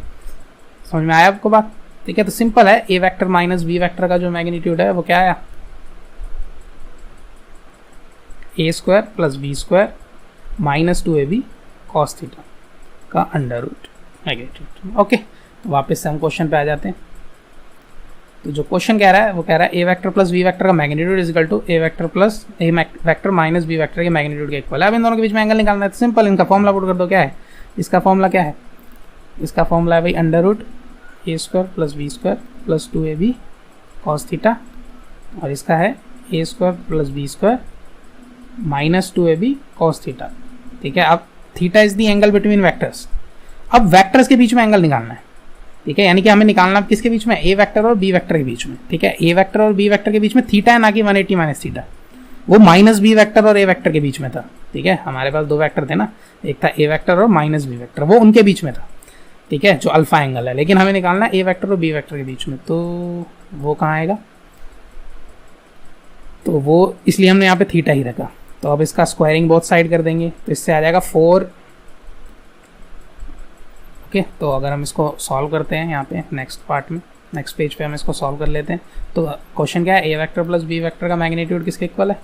समझ में आया आपको बात? ठीक है, तो सिंपल है, A vector minus B vector का जो मैग्नीट्यूड है वो क्या आया, A square plus B square minus 2ab cos theta का अंडर रूट मैग्नीट्यूड। ओके, तो वापस से हम क्वेश्चन पे आ जाते हैं। तो जो क्वेश्चन कह रहा है वो कह रहा है A vector plus B vector का magnitude is equal to A vector plus A vector minus B vector के मैग्नीट्यूड के इक्वल है। अब इन दोनों के बीच में एंगल निकालना है, तो सिंपल इनका फॉर्मूला पुट कर दो। क्या है इसका फॉर्मूला, क्या है इसका फॉर्मूला है भाई, under root A square plus B square plus 2ab cos theta, और इसका है A square plus B square minus 2ab cos theta. ठीक है, अब theta is the angle between vectors. अब वेक्टर्स के बीच में एंगल निकालना है, ठीक है, यानी कि हमें निकालना किसके बीच में, ए वेक्टर और बी वेक्टर के बीच में। ठीक है, ए वेक्टर और बी वेक्टर के बीच में थीटा है, ना कि 180 माइनस थीटा। वो माइनस बी वेक्टर और ए वेक्टर के बीच में था। ठीक है, हमारे पास दो वेक्टर थे ना, एक था ए वेक्टर और माइनस बी वेक्टर, वो उनके बीच में था। ठीक है, जो अल्फा एंगल है, लेकिन हमें निकालना है ए वेक्टर और बी वेक्टर के बीच में, तो वो कहाँ आएगा, तो वो इसलिए हमने यहाँ पे थीटा ही रखा। तो अब इसका स्क्वायरिंग बोथ साइड कर देंगे, तो इससे आ जाएगा 4। ओके, तो अगर हम इसको सॉल्व करते हैं यहाँ पे नेक्स्ट पार्ट में, नेक्स्ट पेज पे हम इसको सॉल्व कर लेते हैं। तो क्वेश्चन क्या है, A vector plus B vector का मैग्नीट्यूड किसके इक्वल है,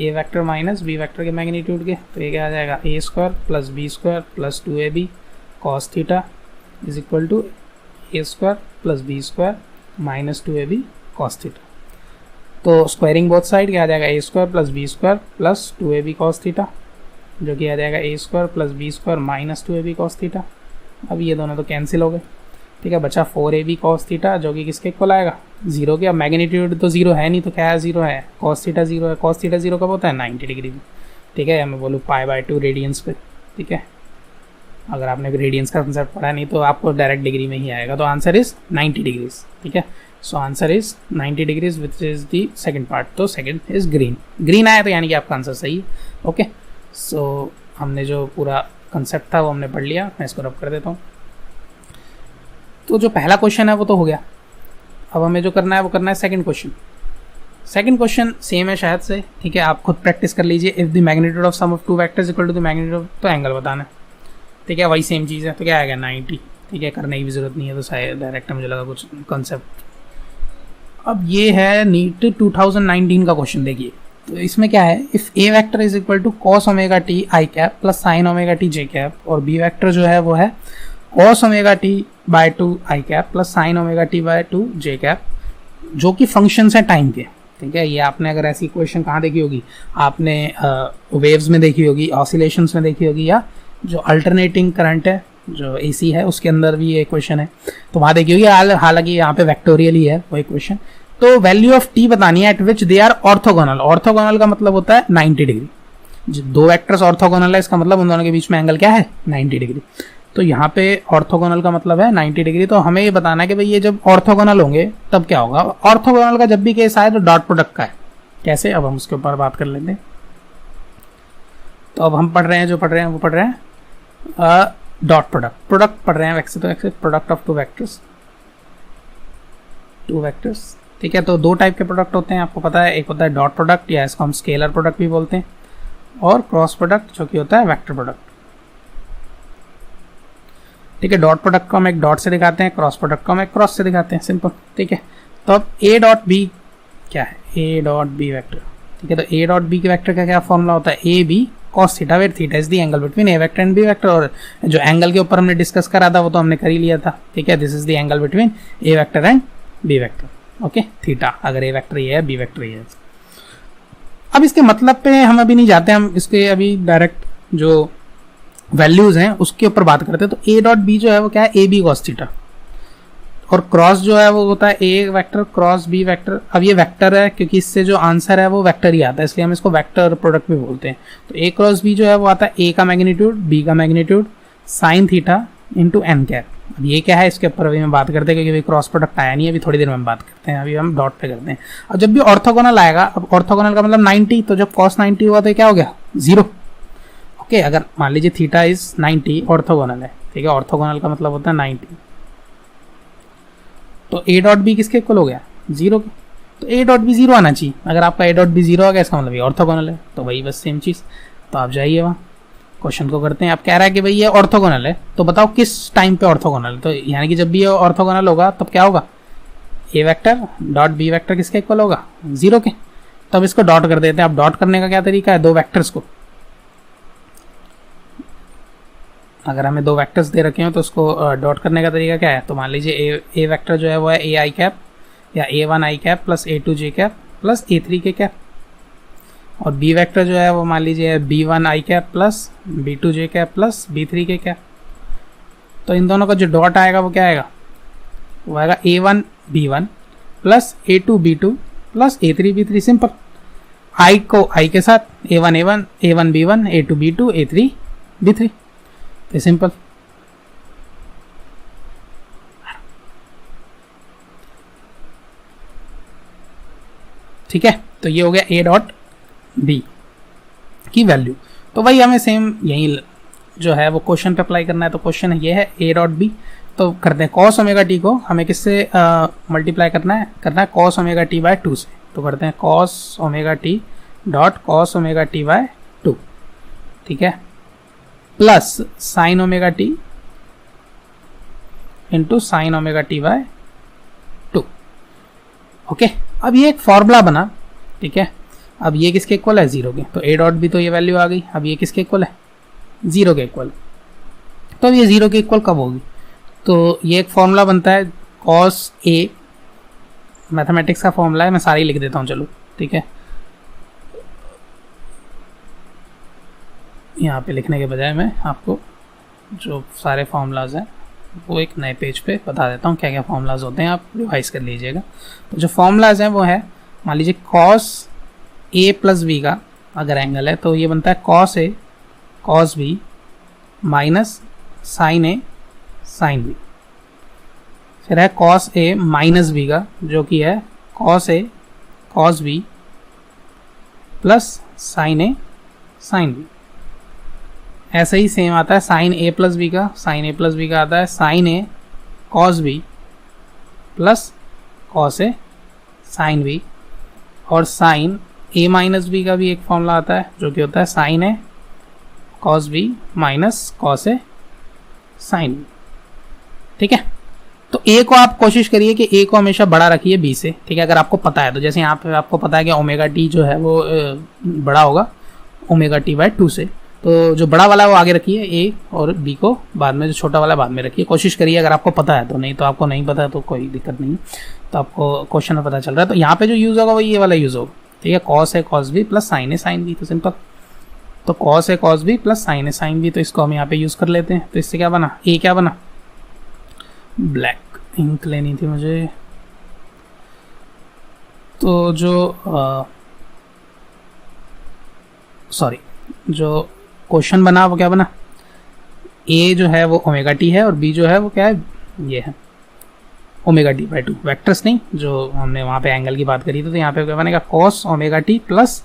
A vector minus B vector के मैग्नीट्यूड के। तो ये क्या आ जाएगा, A square plus B square plus 2ab cos theta is equal to A square plus B square minus 2ab cos theta. तो स्क्वायरिंग बोथ साइड क्या आ जाएगा, A square plus B square plus 2ab cos theta, जो कि आ जाएगा A square plus B square minus 2ab cos theta. अब ये दोनों तो कैंसिल हो गए, ठीक है, बचा 4ab cos थीटा जो कि किसके इक्वल आएगा, 0 के। अब मैग्नीट्यूड तो 0 है नहीं तो क्या है, 0 है, cos थीटा 0 है, cos थीटा 0 कब होता है, 90 डिग्री में, ठीक है, या मैं बोलूँ π/2 रेडियंस पे, ठीक है। अगर आपने रेडियंस का कंसेप्ट पढ़ा नहीं तो आपको डायरेक्ट डिग्री में ही आएगा, तो आंसर इज 90 डिग्रीज, ठीक है। So answer is 90 degrees which is the second part, तो सेकंड इज ग्रीन। ग्रीन आया तो यानी कि आपका आंसर सही है, ओके। सो हमने जो पूरा कंसेप्ट था वो हमने पढ़ लिया, मैं इसको रब कर देता हूँ। तो जो पहला क्वेश्चन है वो तो हो गया। अब हमें जो करना है वो करना है second question. Second question same है शायद से, ठीक है, आप खुद प्रैक्टिस कर लीजिए। If the magnitude of sum of two vectors equal to the magnitude of, तो एंगल बताना है, ठीक है, वही सेम चीज़ है, तो क्या आएगा 90, ठीक है, करने की भी जरूरत नहीं है, तो शायद डायरेक्ट मुझे लगा कुछ कंसेप्ट। अब ये है नीट 2019 का क्वेश्चन, देखिए तो इसमें क्या है, if A vector is equal to cos omega t i cap plus sine omega t j cap, और बी वेक्टर जो है वो है cos omega T by 2 i cap plus sine omega T by 2 j cap, जो कि functions हैं time के, ठीक है। ये आपने अगर ऐसी इक्वेशन कहाँ देखी होगी, आपने वेव्स में देखी होगी, ऑसिलेशंस में देखी होगी, या जो अल्टरनेटिंग करंट है जो एसी है उसके अंदर भी ये इक्वेशन है, तो वहाँ देखी होगी। हालांकि यहाँ पे वेक्टोरियल ही है वो इक्वेशन। तो वैल्यू ऑफ टी बतानी है at which they are orthogonal. Orthogonal का मतलब होता है 90 डिग्री। जो दो वेक्टर्स ऑर्थोगोनल है इसका मतलब उन दोनों के बीच में एंगल क्या है, 90 डिग्री। तो यहाँ पे ऑर्थोगोनल का मतलब है 90 डिग्री। तो हमें ये बताना है कि भाई ये जब ऑर्थोगोनल होंगे तब क्या होगा। ऑर्थोगोनल का जब भी केस आए तो डॉट प्रोडक्ट का है। कैसे, अब हम उसके ऊपर बात कर लेते हैं। तो अब हम पढ़ रहे हैं, जो पढ़ रहे हैं वो पढ़ रहे हैं डॉट प्रोडक्ट पढ़ रहे हैं। वैसे तो वैसे प्रोडक्ट ऑफ टू वेक्टर्स, ठीक है। तो दो टाइप के प्रोडक्ट होते हैं, आपको पता है। एक होता है डॉट प्रोडक्ट, या इसको हम स्केलर प्रोडक्ट भी बोलते हैं, और क्रॉस प्रोडक्ट जो कि होता है वेक्टर प्रोडक्ट, ठीक है। डॉट प्रोडक्ट को हम एक डॉट से दिखाते हैं, क्रॉस प्रोडक्ट को हम एक क्रॉस से दिखाते हैं, सिंपल, ठीक है। तो अब ए डॉट बी क्या है, ए डॉट बी वेक्टर, ठीक है। तो ए डॉट बी के वेक्टर का क्या फॉर्मूला होता है, A B cos theta where theta is the angle between A vector and B vector. और जो एंगल के ऊपर हमने डिस्कस करा था वो तो हमने कर ही लिया था, ठीक है। This is the angle between A vector and B vector, okay. Theta, अगर ए वेक्टर ये है बी वेक्टर ये है। अब इसके मतलब पे हम अभी नहीं जाते, हम इसके अभी डायरेक्ट जो वैल्यूज हैं उसके ऊपर बात करते हैं। तो ए डॉट बी जो है वो क्या है, ए बी cos थीटा, और क्रॉस जो है वो होता है A vector cross B vector. अब ये वेक्टर है क्योंकि इससे जो आंसर है वो वेक्टर ही आता है, इसलिए हम इसको वेक्टर प्रोडक्ट भी बोलते हैं। तो ए क्रॉस बी जो है वो आता है ए का मैग्नीट्यूड बी का magnitude sine theta into N cap. अब ये क्या है इसके ऊपर अभी हम बात करते हैं क्योंकि क्रॉस प्रोडक्ट आया नहीं है, अभी थोड़ी देर में हम बात करते हैं। अभी हम डॉट पे करते हैं। अब जब भी ऑर्थोगोनल आएगा, अब ऑर्थोगोनल का मतलब 90, तो जब cos 90 हुआ तो क्या हो गया 0, ओके। अगर मान लीजिए थीटा इज 90 ऑर्थोगोनल है, ठीक है। ऑर्थोगोनल का मतलब होता है 90, तो ए डॉट बी किसके इक्वल हो गया 0 के। तो ए डॉट बी 0 आना चाहिए। अगर आपका ए डॉट बी 0 आ गया इसका मतलब ये ऑर्थोगोनल है, तो वही बस सेम चीज़। तो आप जाइए वहाँ क्वेश्चन को करते हैं। आप कह रहा है कि भाई ये ऑर्थोगोनल है, तो बताओ किस टाइम पे ऑर्थोगोनल है। तो यानी कि जब भी ये ऑर्थोगोनल होगा तब क्या होगा, A vector dot B vector किसके इक्वल होगा 0 के। तब इसको डॉट कर देते हैं। अब डॉट करने का क्या तरीका है, दो वेक्टर्स को, अगर हमें दो वेक्टर्स दे रखे हो तो उसको डॉट करने का तरीका क्या है। तो मान लीजिए ए वेक्टर जो है वो है ए आई कैप या A1 आई कैप प्लस A2 जे कैप प्लस A3 के कैप, और बी वेक्टर जो है वो मान लीजिए B1 आई कैप प्लस B2 जे कैप प्लस B3 के कैप। तो इन दोनों का जो डॉट आएगा वो क्या आएगा, वो आएगा A1 B1 plus A2 B2 plus A3 B3। Simple, आई को आई के साथ A1 A1 A1 B1 A2 B2 A3 B3, तो सिंपल। ठीक है, तो ये हो गया ए डॉट बी की वैल्यू। तो वही हमें सेम यही जो है वो क्वेश्चन पे अप्लाई करना है। तो क्वेश्चन ये है ए डॉट बी, तो करते हैं cos ओमेगा टी को हमें किससे मल्टीप्लाई करना है cos ओमेगा टी बाय 2 से। तो करते हैं cos omega T dot cos omega T by 2, ठीक है, plus sine omega T into sine omega T by 2, okay. अब ये एक फॉर्मूला बना, ठीक है। अब ये किसके इक्वल है 0 के, तो ए डॉट बी तो ये वैल्यू आ गई। अब ये किसके इक्वल है 0 के इक्वल। तो अब ये 0 के इक्वल कब होगी, तो ये एक फॉर्मूला बनता है cos ए, मैथमेटिक्स का फॉर्मूला है, मैं सारी लिख देता हूँ चलो, ठीक है। यहाँ पे लिखने के बजाय मैं आपको जो सारे फार्मूलाज हैं वो एक नए पेज पे बता देता हूँ क्या क्या फार्मूलाज होते हैं, आप रिवाइज कर लीजिएगा। तो जो फार्मूलाज हैं वो है, मान लीजिए कॉस ए प्लस बी का अगर एंगल है तो ये बनता है cos A cos B minus sign A sine B. फिर है कॉस ए माइनस बी का जो कि है cos A cos B plus sign A sine B. ऐसे ही सेम आता है साइन ए प्लस बी का, साइन ए प्लस बी का आता है sign A cos B plus cos A sine B. और साइन ए माइनस बी का भी एक फॉर्मूला आता है जो कि होता है sign A cos B minus cos A sine B. ठीक है, तो ए को आप कोशिश करिए कि ए को हमेशा बड़ा रखिए बी से। ठीक है, अगर आपको पता है तो, जैसे यहाँ पे आपको पता है कि ओमेगा टी जो है वो बड़ा होगा ओमेगा टी बाय 2 से, तो जो बड़ा वाला है वो आगे रखिए ए और बी को बाद में, जो छोटा वाला बाद में रखिए। कोशिश करिए अगर आपको पता है तो, नहीं तो आपको नहीं पता है तो कोई दिक्कत नहीं, तो आपको क्वेश्चन में पता चल रहा है। तो यहाँ पे जो यूज़ होगा वो ये वाला यूज़ होगा। ठीक है, cos A cos B plus sign A sine B, तो सिंपल। तो cos A cos B plus sign A sine B, तो इसको हम यहाँ पे यूज़ कर लेते हैं। तो इससे क्या बना, ए क्या बना, ब्लैक इंक लेनी थी मुझे। तो जो सॉरी जो क्वेश्चन बना वो क्या बना, ए जो है वो ओमेगा टी है और बी जो है वो क्या है, ये है ओमेगा टी बाय 2। वेक्टर्स नहीं, जो हमने वहाँ पे एंगल की बात करी थी, तो यहाँ पे क्या बनेगा cos omega T plus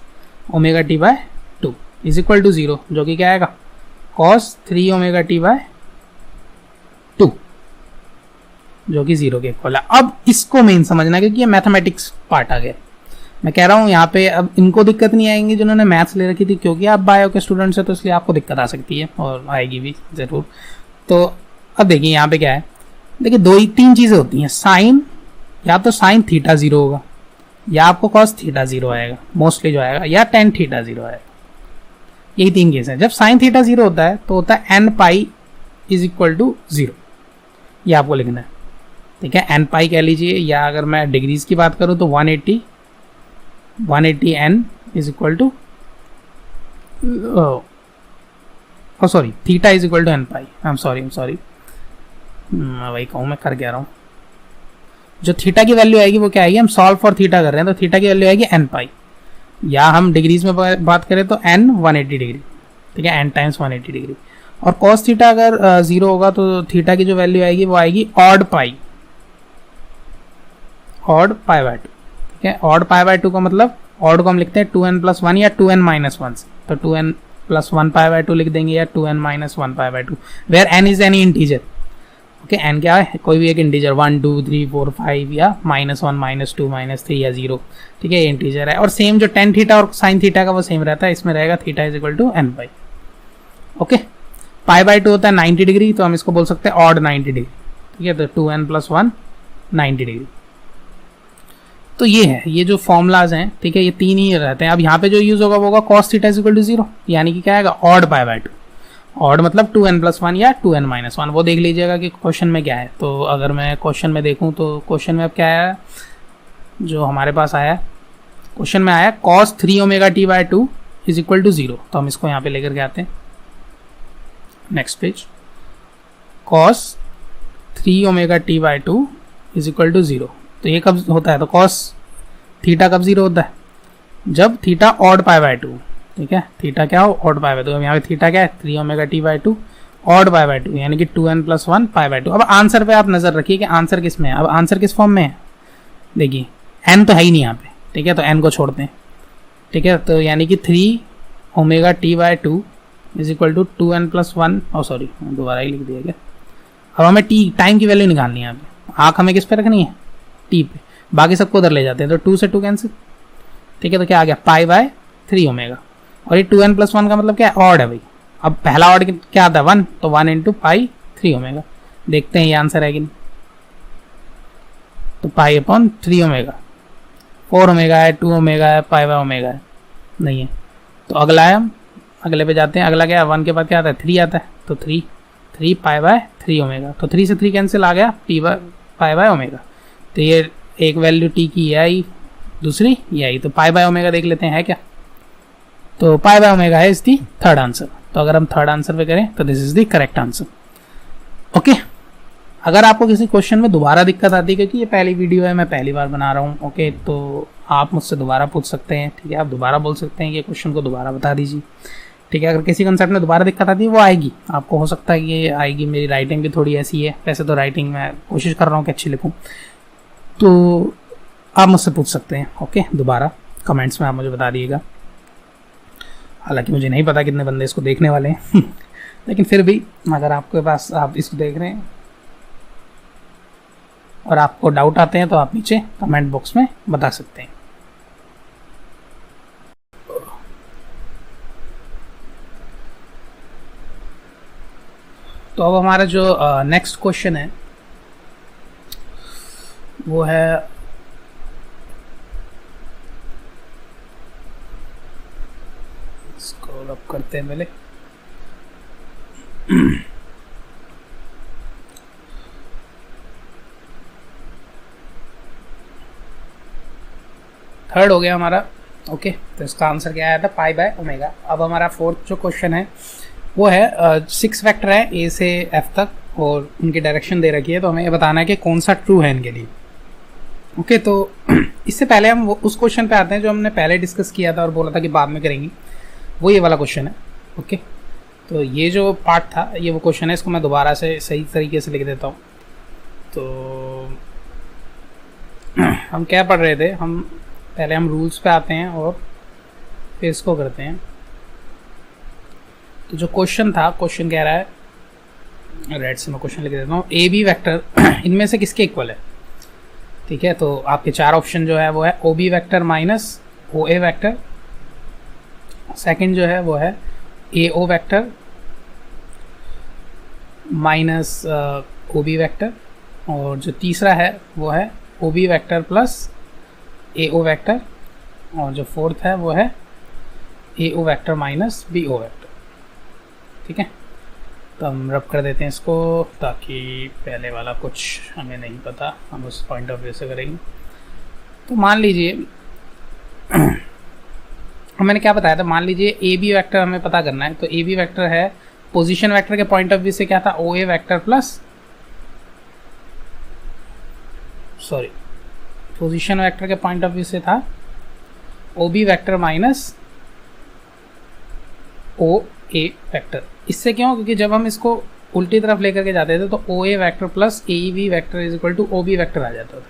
omega T by 2 is equal to 0, जो कि क्या आएगा कॉस 3 ओमेगा टी बाय 2, जो कि 0 के इक्वल है। अब इसको मेन समझना है क्योंकि ये मैथमेटिक्स पार्ट आ गया। मैं कह रहा हूँ यहाँ पे अब इनको दिक्कत नहीं आएंगी जिन्होंने मैथ्स ले रखी थी, क्योंकि आप बायो के स्टूडेंट्स हैं तो इसलिए आपको दिक्कत आ सकती है और आएगी भी ज़रूर। तो अब देखिए यहाँ पे क्या है, देखिए 2-3 चीज़ें होती हैं। साइन, या तो साइन थीटा 0 होगा, या आपको कॉस थीटा 0 आएगा मोस्टली जो आएगा, या टेन थीटा 0 आएगा। यही 3 केस हैं। जब साइन थीटा 0 होता है तो होता है N pi is equal to 0, ये आपको लिखना है। ठीक है, एन पाई कह लीजिए, या अगर मैं डिग्रीज की बात करूँ तो 180 N is equal to sorry theta is equal to N pi. I am sorry वही कहूँ, मैं कर क्या रहा हूँ। जो थीटा की वैल्यू आएगी वो क्या आएगी, हम सॉल्व फॉर थीटा कर रहे हैं तो थीटा की वैल्यू आएगी एन पाई, या हम डिग्रीज में बात करें तो एन 180 डिग्री। ठीक है, एन टाइम्स 180 डिग्री। और कॉस थीटा अगर 0 होगा तो थीटा की जो वैल्यू आएगी वो आएगी ऑड पाई बाय 2। ठीक है, ऑड पाई बाय 2 का मतलब ऑड को हम लिखते हैं 2n प्लस 1 या 2n माइनस 1 से, तो 2n प्लस 1 पाई बाय 2 लिख देंगे या 2n minus 1 pi by 2, where n is any integer. Okay, n क्या है, कोई भी एक इंटीजर 1 2 3 4 5 या -1 -2 -3 या 0। ठीक है, ये इंटीजर है। और सेम जो टेन थीटा और साइन थीटा का वो सेम रहता है, इसमें रहेगा theta is equal to N pi. Okay, pi by 2 होता है 90 डिग्री, तो हम इसको बोल सकते हैं ऑड 90 डिग्री। ठीक है, तो 2n प्लस 1 90 डिग्री। तो ये है, ये जो फॉर्मूलाज हैं, ठीक है, ये 3 ही रहते हैं। अब यहाँ पे जो यूज होगा वो होगा cos theta is equal to 0, यानी कि क्या आएगा ऑड पाई बाय 2। ऑड मतलब 2n प्लस 1 या 2n माइनस 1, वो देख लीजिएगा कि क्वेश्चन में क्या है। तो अगर मैं क्वेश्चन में देखूँ तो क्वेश्चन में अब क्या आया, जो हमारे पास आया क्वेश्चन में आया cos 3 omega T by 2 is equal to 0। तो हम इसको यहाँ पे लेकर के आते हैं next page. cos 3 omega T by 2 is equal to 0, तो ये कब होता है, तो cos थीटा कब 0 होता है, जब थीटा ऑड पाई बाय 2। ठीक है, थीटा क्या हो, ऑड पाई बाय 2। अब यहाँ पे थीटा क्या है 3 omega T by 2 odd pi by 2, यानी कि 2n प्लस 1 पाई बाय 2। अब आंसर पे आप नजर रखिए कि आंसर किस में है। अब आंसर किस फॉर्म में है, देखिए n तो है ही नहीं यहाँ पे। ठीक है, तो n को छोड़ते हैं। ठीक है, तो यानी कि 3 omega T by 2 is equal to 2n plus 1, sorry दोबारा ही लिख दिया गया। अब हमें टी टाइम की वैल्यू निकालनी है। यहाँ पे आँख हमें किस पे रखनी है, टी पे, बाकी सबको उधर ले जाते हैं, तो 2 से 2 कैंसिल। ठीक है, तो क्या आ गया पाई बाय 3 ओमेगा, और ये 2n प्लस 1 का मतलब क्या है, ऑड है भाई। अब पहला ऑड क्या आता है 1, तो 1 इंटू पाई 3 ओमेगा। देखते हैं ये आंसर है कि नहीं, तो पाई अपॉन 3 ओमेगा, 4 ओमेगा है, 2 ओमेगा है, पाई बाय ओमेगा है, नहीं है। तो अगला है, हम अगले पे जाते हैं। अगला क्या है, 1 के बाद क्या आता है 3 आता है, तो 3 पाई बाय 3 ओमेगा, तो 3 से 3 कैंसिल आ गया, T by pi by omega. तो ये एक वैल्यू टी की ये आई, दूसरी ये आई, तो पाई बाय ओमेगा देख लेते हैं है क्या, तो पाई बाय ओमेगा है इज दी थर्ड आंसर। तो अगर हम थर्ड आंसर पे करें तो this is the correct answer. Okay, अगर आपको किसी क्वेश्चन में दोबारा दिक्कत आती है, क्योंकि ये पहली वीडियो है, मैं पहली बार बना रहा हूँ, ओके, तो आप मुझसे दोबारा पूछ सकते हैं, ठीक है, आप दोबारा बोल सकते हैं कि क्वेश्चन को दोबारा बता दीजिए, ठीक है। अगर किसी कंसेप्ट में दोबारा दिक्कत आती है वो आएगी, आपको हो सकता है कि ये आएगी। मेरी राइटिंग भी थोड़ी ऐसी है, वैसे तो राइटिंग मैं कोशिश कर रहा हूँ कि अच्छी लिखूँ, तो आप मुझसे पूछ सकते हैं, ओके, दोबारा कमेंट्स में आप मुझे बता दिएगा। हालांकि मुझे नहीं पता कितने बंदे इसको देखने वाले हैं लेकिन फिर भी अगर आपके पास, आप इसको देख रहे हैं और आपको डाउट आते हैं तो आप नीचे कमेंट बॉक्स में बता सकते हैं। तो अब हमारा जो नेक्स्ट क्वेश्चन है वो है स्क्रॉल अप करते हैं पहले। थर्ड हो गया हमारा, ओके। तो इसका आंसर क्या आया था, पाई बाय ओमेगा। अब हमारा फोर्थ जो क्वेश्चन है वो है 6 वेक्टर है ए से एफ तक और उनकी डायरेक्शन दे रखी है, तो हमें ये बताना है कि कौन सा ट्रू है इनके लिए, ओके। तो इससे पहले हम उस क्वेश्चन पे आते हैं जो हमने पहले डिस्कस किया था और बोला था कि बाद में करेंगे, वो ये वाला क्वेश्चन है, ओके। तो ये जो पार्ट था ये वो क्वेश्चन है, इसको मैं दोबारा से सही तरीके से लिख देता हूँ। तो हम क्या पढ़ रहे थे, हम पहले हम रूल्स पे आते हैं और फिर इसको करते हैं। तो जो क्वेश्चन था, क्वेश्चन कह रहा है, रेड से मैं क्वेश्चन लिख देता हूँ, ए बी वैक्टर इनमें से किसके इक्वल है, ठीक है। तो आपके 4 ऑप्शन जो है वो है O B vector minus O A vector, second जो है वो है A O vector minus O B vector, और जो तीसरा है वो है O B vector plus A O vector, और जो फोर्थ है वो है A O vector minus B O vector, ठीक है। तो हम रब कर देते हैं इसको, ताकि पहले वाला कुछ हमें नहीं पता, हम उस पॉइंट ऑफ व्यू से करेंगे। तो मान लीजिए मैंने क्या बताया था, मान लीजिए ए बी वैक्टर हमें पता करना है, तो ए बी वैक्टर है पोजीशन वैक्टर के पॉइंट ऑफ व्यू से क्या था, O A vector plus, sorry, position vector के पॉइंट ऑफ व्यू से था O B vector minus O A vector. इससे क्यों, क्योंकि जब हम इसको उल्टी तरफ लेकर के जाते थे तो O A vector plus A B vector is equal to O B vector आ जाता था।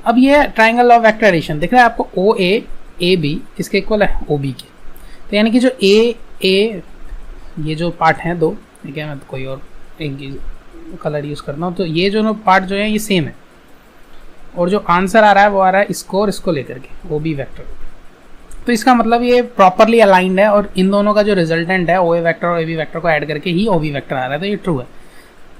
अब ये ट्राइंगल ऑफ वेक्टर एडिशन दिख रहा है आपको, ओ ए बी किसके इक्वल है, ओ बी के। तो यानी कि जो ए ये जो पार्ट हैं दो, ठीक है, मैं तो कोई और एक कलर यूज़ करता हूँ, तो ये जो पार्ट जो है ये सेम है, और जो आंसर आ रहा है वो आ रहा है इसको और इसको लेकर के, ओ बी वैक्टर। तो इसका मतलब ये प्रॉपरली अलाइंड है, और इन दोनों का जो रिजल्टेंट है ओ ए वैक्टर और ए बी वैक्टर को ऐड करके ही ओ बी वैक्टर आ रहा है, तो ये ट्रू है,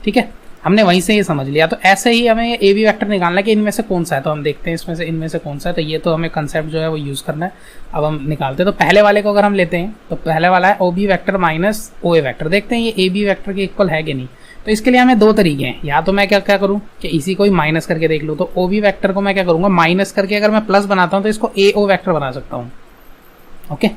ठीक है। हमने वहीं से ये समझ लिया। तो ऐसे ही हमें ए बी वैक्टर निकालना है कि इनमें से कौन सा है, तो हम देखते हैं इसमें से इनमें से कौन सा है। तो ये तो हमें कंसेप्ट जो है वो यूज़ करना है। अब हम निकालते हैं, तो पहले वाले को अगर हम लेते हैं तो पहले वाला है O B vector minus O A vector, देखते हैं ये ए बी वैक्टर के इक्वल है कि नहीं। तो इसके लिए हमें 2 तरीके हैं, या तो मैं क्या करूँ कि इसी को ही माइनस करके देख लूँ। तो ओ बी वैक्टर को मैं क्या करूँगा, माइनस करके अगर मैं प्लस बनाता हूँ तो इसको ए ओ वैक्टर बना सकता हूँ, ओके।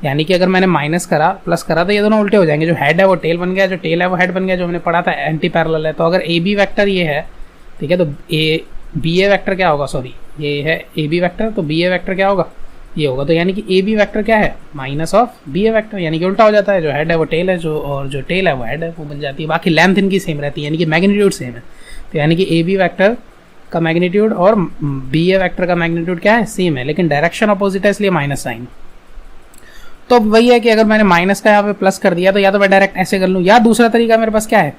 यानी कि अगर मैंने माइनस करा प्लस करा तो ये दोनों उल्टे हो जाएंगे, जो हेड है वो टेल बन गया, जो टेल है वो हेड बन गया, जो हमने पढ़ा था एंटी पैरेलल है। तो अगर ए बी वैक्टर ये है, ठीक है, तो ए बी ए वैक्टर क्या होगा, सॉरी ये है ए बी वैक्टर, तो बी ए वैक्टर क्या होगा, ये होगा। तो यानी कि ए बी वैक्टर क्या है, minus of B A vector, यानी कि उल्टा हो जाता है, जो हेड है वो टेल है, जो और जो टेल है वो हेड है, वो बन जाती है। बाकी लेंथ इनकी सेम रहती है, यानी कि मैग्नीट्यूड सेम है। तो यानी कि ए बी वैक्टर का मैग्नीट्यूड और बी ए वैक्टर का मैग्नीट्यूड क्या है, सेम है, लेकिन डायरेक्शन अपोजिट है, इसलिए माइनस साइन। तो वही है कि अगर मैंने माइनस का यहाँ पे प्लस कर दिया तो या तो मैं डायरेक्ट ऐसे कर लूँ, या दूसरा तरीका मेरे पास क्या है,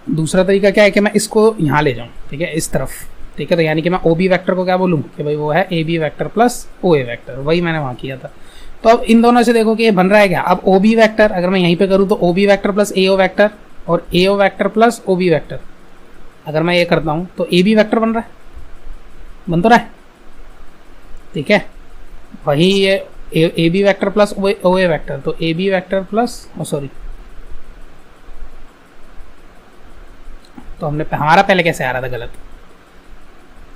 दूसरा तरीका क्या है कि मैं इसको यहाँ ले जाऊँ, ठीक है, इस तरफ, ठीक है। तो यानी कि मैं ओ बी वैक्टर को क्या बोलूँ कि भाई वो है A B vector plus O A vector, वही मैंने वहाँ किया था। तो अब इन दोनों से देखो कि ये बन रहा है क्या। अब ओ बी वैक्टर अगर मैं यहीं पे करूँ तो O B vector plus A O vector और A O vector plus O B vector, अगर मैं ये करता हूँ तो ए बी वैक्टर बन रहा है, बन तो रहा है, ठीक है। वही ये A B vector plus O A vector, तो A B vector plus sorry, तो हमने हमारा पहले कैसे आ रहा था गलत,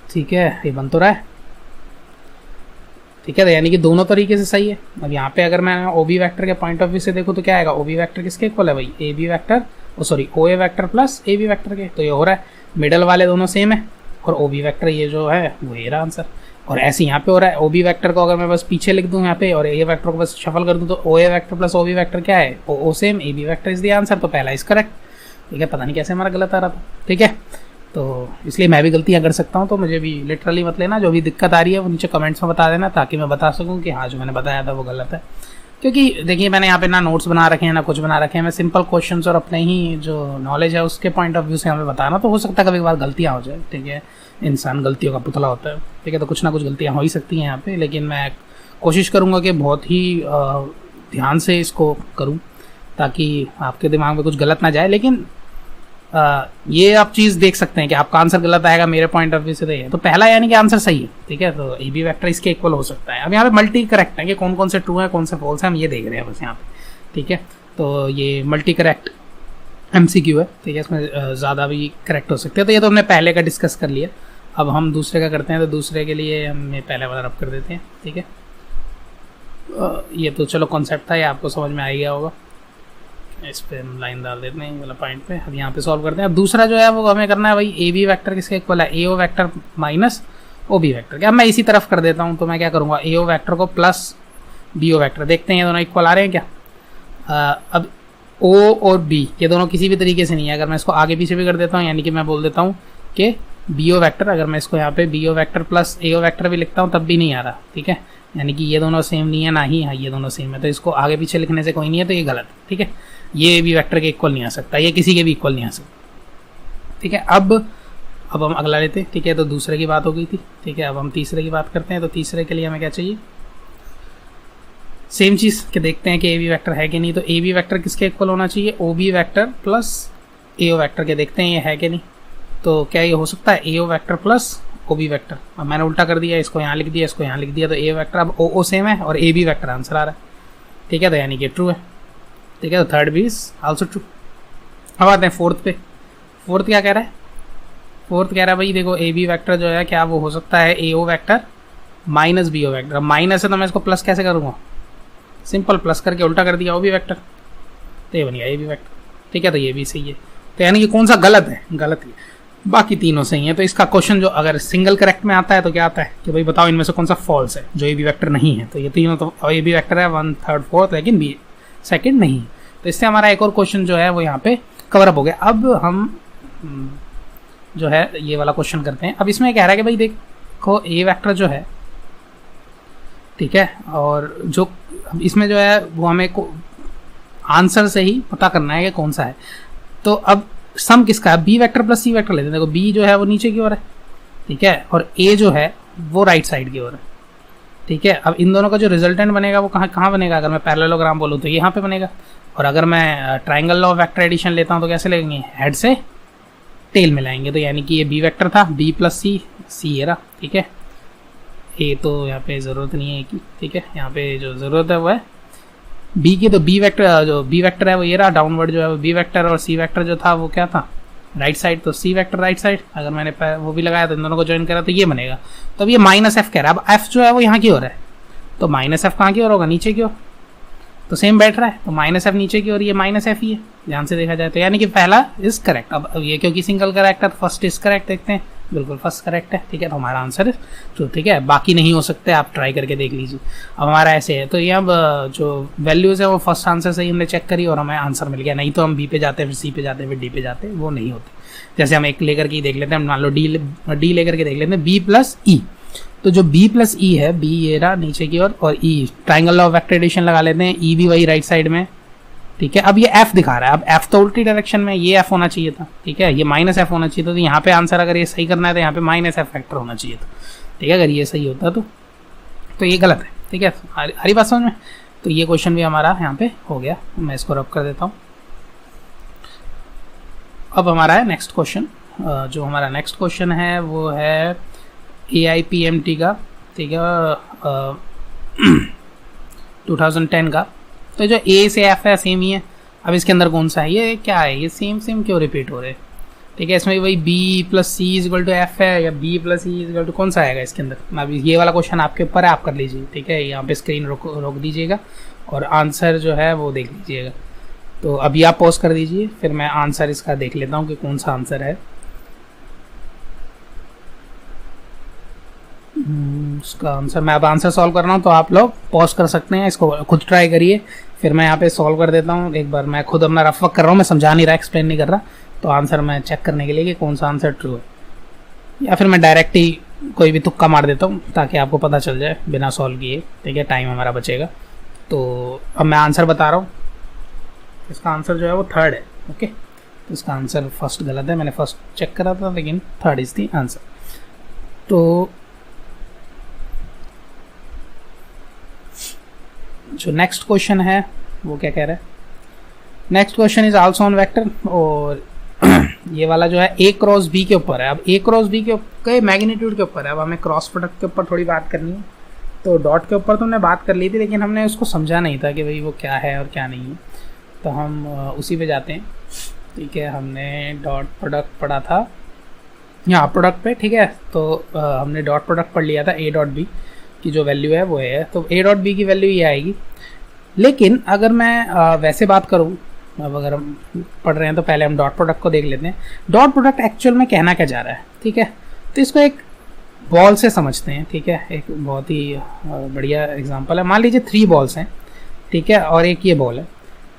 ठीक है, ये बन तो रहा है। ठीक है, तो यानी कि दोनों तरीके से सही है। अब यहाँ पे अगर मैं ओ बी वैक्टर के पॉइंट ऑफ व्यू से देखूँ तो क्या आएगा, ओ बी वैक्टर किसके इक्वल है भाई, A B vector, sorry O A vector plus A B vector के। तो ये हो रहा है मिडल वाले दोनों सेम है, और ओ बी वैक्टर ये जो है वो ये रहा आंसर। और ऐसे यहाँ पे हो रहा है, ओ बी वैक्टर को अगर मैं बस पीछे लिख दूँ यहाँ पे और ए वैक्टर को बस शफल कर दूँ तो O A vector plus O B vector क्या है, oh same, A B vector is the answer. तो पहला इज करेक्ट। ठीक है, पता नहीं कैसे हमारा गलत आ रहा था। ठीक है, तो इसलिए मैं भी गलतियाँ कर सकता हूँ, तो मुझे भी लिटरली मत लेना। जो भी दिक्कत आ रही है वो नीचे कमेंट्स में बता देना, ताकि मैं बता सकूँ कि हाँ जो मैंने बताया था वो गलत है। क्योंकि देखिए मैंने यहाँ पे ना नोट्स बना रखे हैं ना कुछ बना रखे हैं, मैं सिंपल क्वेश्चंस और अपने ही जो नॉलेज है उसके पॉइंट ऑफ व्यू से हमें बताना, तो हो सकता है कभी बार गलतियाँ हो जाए। ठीक है, इंसान गलतियों का पुतला होता है। ठीक है, तो कुछ ना कुछ गलतियाँ हो ही सकती हैं यहाँ पे, लेकिन मैं कोशिश करूँगा कि बहुत ही ध्यान से इसको करूँ, ताकि आपके दिमाग में कुछ गलत ना जाए। लेकिन ये आप चीज़ देख सकते हैं कि आपका आंसर गलत आएगा मेरे पॉइंट ऑफ व्यू से, तो ये तो पहला यानी कि आंसर सही है। ठीक है, तो ए बी वैक्टर इसके इक्वल हो सकता है। अब यहाँ पे मल्टी करेक्ट है कि कौन कौन से ट्रू है कौन से फॉल्स है, हम ये देख रहे हैं बस यहाँ पे। ठीक है, तो ये मल्टी करेक्ट MCQ है। ठीक है, इसमें ज़्यादा भी करेक्ट हो सकते हैं। तो ये तो हमने पहले का डिस्कस कर लिया। अब हम दूसरे का करते हैं, तो दूसरे के लिए हमें पहले वाला रब कर देते हैं। ठीक है, ये तो चलो कॉन्सेप्ट था, ये आपको समझ में आ गया होगा। इस पे हम लाइन डाल देते हैं वाला पॉइंट पे। अब यहाँ पे सॉल्व करते हैं। अब दूसरा जो है वो हमें करना है भाई, ए बी वैक्टर किसके इक्वल है, A O vector minus O B vector. क्या मैं इसी तरफ कर देता हूँ, तो मैं क्या करूँगा, ए ओ वैक्टर को प्लस बी ओ वैक्टर, देखते हैं ये दोनों इक्वल आ रहे हैं क्या। अब ओ और बी ये दोनों किसी भी तरीके से नहीं है। अगर मैं इसको आगे पीछे भी कर देता हूँ, यानी कि मैं बोल देता हूँ कि बी ओ वैक्टर, अगर मैं इसको यहाँ पे B O vector plus A O vector भी लिखता हूँ तब भी नहीं आ रहा। ठीक है, यानी कि ये दोनों सेम नहीं है, ना ही हाँ ये दोनों सेम है, तो इसको आगे पीछे लिखने से कोई नहीं है, तो ये गलत है। ठीक है, ये भी वेक्टर के इक्वल नहीं आ सकता, ये किसी के भी इक्वल नहीं आ सकता। ठीक है, अब हम अगला लेते हैं। ठीक है, तो दूसरे की बात हो गई थी। ठीक है, अब हम तीसरे की बात करते हैं। तो तीसरे के लिए हमें क्या चाहिए, सेम चीज़ कि देखते हैं कि ए बी वैक्टर है कि नहीं। तो ए बी वैक्टर किसके इक्वल होना चाहिए, ओ B vector plus A O vector के, देखते हैं ये है कि नहीं। तो क्या ये हो सकता है, A O vector plus O B vector. अब मैंने उल्टा कर दिया, इसको यहाँ लिख दिया, इसको यहाँ लिख दिया, तो ए वैक्टर अब ओ सेम है और ए बी वैक्टर आंसर आ रहा है। ठीक है, तो यानी कि ट्रू है। ठीक है, तो third B is also true. अब आते हैं फोर्थ पे। फोर्थ क्या कह रहा है, फोर्थ कह रहा है भाई देखो ए बी वैक्टर जो है क्या वो हो सकता है A O vector minus B O vector. अब माइनस है तो मैं इसको प्लस कैसे करूँगा, सिंपल प्लस करके उल्टा कर दिया ओ बी वैक्टर, तो ये बन गया ए बी वैक्टर। ठीक है, तो ये भी सही है। तो यानी कि कौन सा गलत है, गलत है, बाकी तीनों सही है। तो इसका क्वेश्चन जो अगर सिंगल करेक्ट में आता है तो क्या आता है कि भाई बताओ इनमें से कौन सा फॉल्स है, जो ए बी वैक्टर नहीं है। तो ये तीनों तो ए बी वैक्टर है 1 3 4, लेकिन बी सेकंड नहीं। तो इससे हमारा एक और क्वेश्चन जो है वो यहाँ पे कवर अप हो गया। अब हम जो है ये वाला क्वेश्चन करते हैं। अब इसमें कह रहा है कि भाई देखो ए वैक्टर जो है, ठीक है, और जो इसमें जो है वो हमें आंसर से ही पता करना है कि कौन सा है। तो अब सम किसका है, B vector plus C vector लेते हैं। देखो बी जो है वो नीचे की ओर है, ठीक है, और ए जो है वो राइट साइड की ओर है। ठीक है, अब इन दोनों का जो रिजल्टेंट बनेगा वो कहाँ बनेगा, अगर मैं पैरेललोग्राम बोलूँ तो यहाँ पे बनेगा। और अगर मैं triangle law of vector addition लेता हूँ तो कैसे लेंगे, हेड से टेल मिलाएंगे। तो यानी कि ये बी वेक्टर था, बी प्लस सी ये रहा। ठीक है, ए तो यहाँ पे ज़रूरत नहीं है की। ठीक है, यहाँ पे जो ज़रूरत है वो है बी की। तो बी वेक्टर जो बी वेक्टर है वो ये रहा, डाउनवर्ड जो है वो बी वेक्टर, और सी वेक्टर जो था वो क्या था, राइट साइड। तो सी वेक्टर राइट साइड, अगर मैंने वो भी लगाया तो इन दोनों को ज्वाइन करा तो ये बनेगा। तो अब ये माइनस एफ कह रहा है। अब एफ जो है वो यहाँ की ओर है, तो माइनस एफ कहाँ की ओर होगा, नीचे की ओर। तो सेम बैठ रहा है, तो माइनस एफ नीचे की ओर, ये माइनस एफ ही है ध्यान से देखा जाए तो। यानी कि पहला इज करेक्ट। अब ये क्योंकि सिंगल करेक्ट है तो फर्स्ट इज करेक्ट, देखते हैं बिल्कुल फर्स्ट करेक्ट है। ठीक है, तो हमारा आंसर है तो ठीक है, बाकी नहीं हो सकते, आप ट्राई करके देख लीजिए। अब हमारा ऐसे है, तो ये अब जो वैल्यूज़ है वो फर्स्ट आंसर से ही हमने चेक करी और हमें आंसर मिल गया। नहीं तो हम बी पे जाते फिर सी पे जाते फिर डी पे जाते, वो नहीं होते। जैसे हम एक लेकर के देख लेते हैं, मान लो डी लेकर के देख लेते हैं, बी प्लस ई। तो जो बी प्लस ई है, बी ये रहा नीचे की ओर, और E triangle law of vector addition लगा लेते हैं, ई भी वही राइट साइड में। ठीक है, अब ये एफ दिखा रहा है, अब एफ तो उल्टी डायरेक्शन में, ये एफ होना चाहिए था। ठीक है, ये माइनस एफ होना चाहिए था। तो यहाँ पे आंसर अगर ये सही करना है तो यहाँ पे माइनस एफ फैक्टर होना चाहिए था। ठीक है, अगर ये सही होता तो ये गलत है। ठीक है, हरी बात समझ में। तो ये क्वेश्चन भी हमारा यहाँ पे हो गया, मैं इसको रब कर देता हूँ। अब हमारा है नेक्स्ट क्वेश्चन। जो हमारा नेक्स्ट क्वेश्चन है वो है AIPMT का। ठीक है, 2010 का। तो जो ए से एफ है सेम ही है। अब इसके अंदर कौन सा है, ये क्या है, ये सेम क्यों रिपीट हो रहे हैं। ठीक है। इसमें वही B plus C is equal to F है या B plus C is equal to कौन सा आएगा इसके अंदर। अभी ये वाला क्वेश्चन आपके ऊपर है, आप कर लीजिए। ठीक है, यहाँ पे स्क्रीन रोक दीजिएगा और आंसर जो है वो देख लीजिएगा। तो अभी आप पॉज कर दीजिए, फिर मैं आंसर इसका देख लेता हूँ कि कौन सा आंसर है। उसका आंसर मैं अब आंसर सॉल्व कर रहा हूँ, तो आप लोग पॉज कर सकते हैं, इसको खुद ट्राई करिए, फिर मैं यहाँ पे सॉल्व कर देता हूँ। एक बार मैं खुद अपना रफ वर्क कर रहा हूँ, मैं समझा नहीं रहा, एक्सप्लेन नहीं कर रहा, तो आंसर मैं चेक करने के लिए कि कौन सा आंसर ट्रू है, या फिर मैं डायरेक्ट ही कोई भी तुक्का मार देता हूँ ताकि आपको पता चल जाए बिना सॉल्व किए। ठीक है, टाइम हमारा बचेगा। तो अब मैं आंसर बता रहा हूँ, इसका आंसर जो है वो थर्ड है। ओके, तो इसका आंसर फर्स्ट गलत है, मैंने फर्स्ट चेक करा था, लेकिन थर्ड इज दी आंसर। तो जो नेक्स्ट क्वेश्चन है वो क्या कह रहा है, next question is also on vector, और ये वाला जो है ए क्रॉस बी के ऊपर है। अब ए क्रॉस बी के मैग्नीट्यूड के ऊपर है, अब हमें क्रॉस प्रोडक्ट के ऊपर थोड़ी बात करनी है। तो डॉट के ऊपर तो हमने बात कर ली थी, लेकिन हमने उसको समझा नहीं था कि भाई वो क्या है और क्या नहीं है, तो हम उसी पे जाते हैं। ठीक है, हमने डॉट प्रोडक्ट पढ़ा था यहाँ प्रोडक्ट पे। ठीक है, तो हमने डॉट प्रोडक्ट पढ़ लिया था, ए डॉट बी की जो वैल्यू है वो है, तो ए डॉट बी की वैल्यू ये आएगी। लेकिन अगर मैं वैसे बात करूँ, अब अगर हम पढ़ रहे हैं तो पहले हम डॉट प्रोडक्ट को देख लेते हैं। डॉट प्रोडक्ट एक्चुअल में कहना क्या जा रहा है। ठीक है, तो इसको एक बॉल से समझते हैं। ठीक है, एक बहुत ही बढ़िया एग्जांपल है। मान लीजिए 3 बॉल्स हैं, ठीक है, और एक ये बॉल है।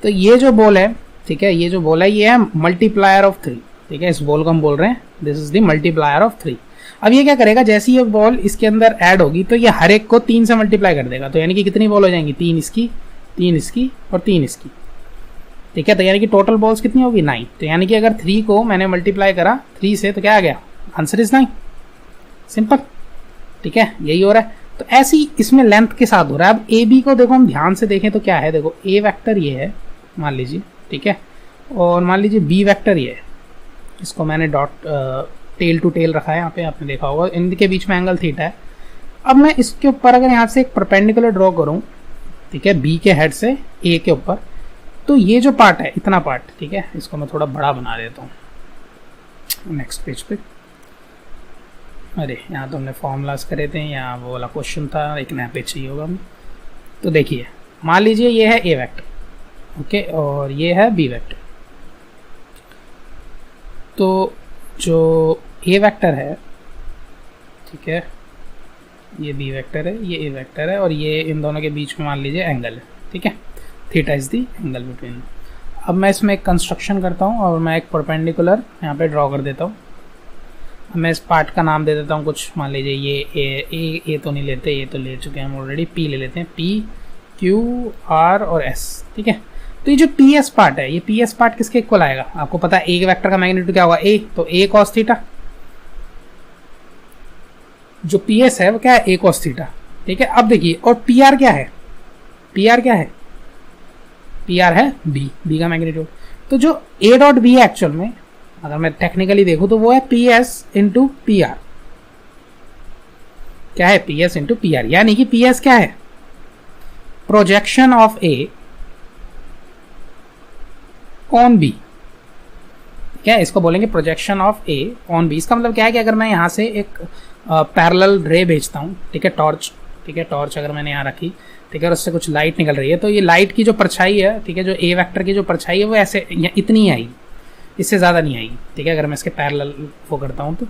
तो ये जो बॉल है, ठीक है, ये जो बॉल है ये है मल्टीप्लायर ऑफ 3। ठीक है, इस बॉल को हम बोल रहे हैं this is the multiplier of 3। अब ये क्या करेगा, जैसे ये बॉल इसके अंदर ऐड होगी तो ये हर एक को 3 से मल्टीप्लाई कर देगा। तो यानी कि कितनी बॉल हो जाएंगी, 3 इसकी, 3 इसकी और 3 इसकी। ठीक है, तो यानी कि टोटल बॉल्स कितनी होगी, 9। तो यानी कि अगर 3 को मैंने मल्टीप्लाई करा 3 से तो क्या आ गया, आंसर इज 9, सिंपल। ठीक है, यही हो रहा है। तो ऐसी इसमें लेंथ के साथ हो रहा है। अब ए बी को देखो, हम ध्यान से देखें तो क्या है, देखो ए वेक्टर ये है मान लीजिए, ठीक है, और मान लीजिए बी वेक्टर ये है। इसको मैंने डॉट टेल टू टेल रखा है यहाँ पे, आपने देखा होगा, इनके बीच में एंगल थीटा है। अब मैं इसके ऊपर अगर यहाँ से एक परपेंडिकुलर ड्रॉ करूँ, ठीक है, बी के हेड से ए के ऊपर, तो ये जो पार्ट है, इतना पार्ट, ठीक है, इसको मैं थोड़ा बड़ा बना देता हूँ नेक्स्ट पेज पे। अरे यहाँ तो हमने फॉर्मूलाज करे थे, यहाँ वो वाला क्वेश्चन था, एक नया पेज चाहिए होगा हमें। तो देखिए, मान लीजिए ये है ए वेक्टर, ओके, और ये है बी वेक्टर। तो जो ए वेक्टर है, ठीक है, ये बी वेक्टर है, ये ए वेक्टर है, और ये इन दोनों के बीच में मान लीजिए एंगल है। ठीक है, theta is the angle between. अब मैं इसमें एक कंस्ट्रक्शन करता हूँ और मैं एक परपेंडिकुलर यहाँ पे ड्रॉ कर देता हूँ। मैं इस पार्ट का नाम दे देता हूँ कुछ, मान लीजिए ये ए तो नहीं लेते, ये तो ले चुके हैं हम ऑलरेडी, पी ले लेते हैं, पी क्यू आर और एस। ठीक है, तो ये जो पी एस पार्ट है, ये पी एस पार्ट किसके इक्वल आएगा, आपको पता है ए वेक्टर का मैग्नीट्यूड क्या होगा, ए, तो ए कॉस थीटा। जो पी एस है वो क्या है, ए कॉस थीटा। ठीक है, अब देखिए, और पी आर क्या है, पी आर क्या है, पी आर है बी का मैग्नीट्यूड। तो जो ए डॉट बी है एक्चुअल में, अगर मैं टेक्निकली देखूं तो वो है P S into P R. क्या है, P S into P R, यानी कि पी एस क्या है, projection of A on B. क्या है, इसको बोलेंगे projection of A on B. इसका मतलब क्या है कि अगर मैं यहाँ से एक पैरेलल रे भेजता हूँ, ठीक है, टॉर्च, ठीक है, टॉर्च अगर मैंने यहाँ रखी, ठीक है, और उससे कुछ लाइट निकल रही है, तो ये लाइट की जो परछाई है, ठीक है, जो ए वेक्टर की जो परछाई है वो ऐसे इतनी ही आएगी, इससे ज़्यादा नहीं आएगी। ठीक है, अगर मैं इसके पैरेलल वो करता हूँ तो,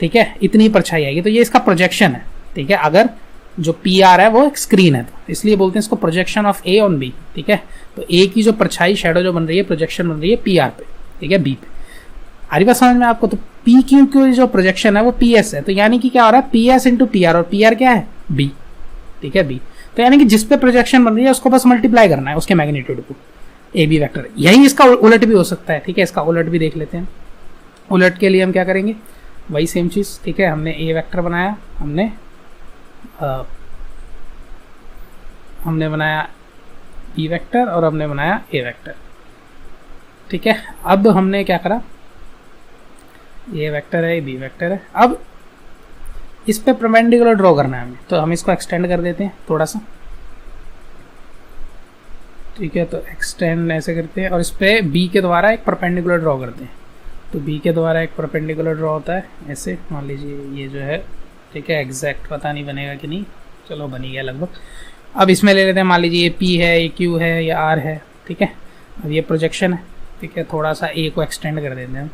ठीक है, इतनी परछाई आएगी। तो ये इसका प्रोजेक्शन है। ठीक है, अगर जो पी आर है वो एक स्क्रीन है, तो इसलिए बोलते हैं इसको projection of A on B. ठीक है, तो ए की जो परछाई, शेडो जो बन रही है, प्रोजेक्शन बन रही है पी आर पे, ठीक है, बी पे। आ रही बात समझ में आपको। तो पी क्यू की जो प्रोजेक्शन है वो पी एस है, तो यानी कि क्या हो रहा है, P S into P are, और पी आर क्या है, बी। ठीक है, बी, तो यानी कि जिस पे प्रोजेक्शन बन रही है उसको बस मल्टीप्लाई करना है उसके मैग्नीट्यूड को, ए बी वेक्टर। यही इसका उलट भी हो सकता है। ठीक है, इसका उलट भी देख लेते हैं। उलट के लिए हम क्या करेंगे, वही सेम चीज़। ठीक है, हमने ए वेक्टर बनाया, हमने बनाया बी वेक्टर, और हमने बनाया ए वेक्टर। ठीक है, अब हमने क्या करा, ए वेक्टर है, बी वेक्टर है, अब इस पे परपेंडिकुलर ड्रॉ करना है हमें, तो हम इसको एक्सटेंड कर देते हैं थोड़ा सा। ठीक है, तो एक्सटेंड ऐसे करते हैं और इस पे बी के द्वारा एक परपेंडिकुलर ड्रॉ करते हैं। तो बी के द्वारा एक परपेंडिकुलर ड्रॉ होता है ऐसे, मान लीजिए ये जो है, ठीक है, एग्जैक्ट पता नहीं बनेगा कि नहीं, चलो बन ही गया लगभग। अब इसमें ले लेते हैं, मान लीजिए ये पी है, ये क्यू है, ये आर है, ठीक है। अब ये प्रोजेक्शन है, ठीक है, थोड़ा सा ए को एक्सटेंड कर देते हैं,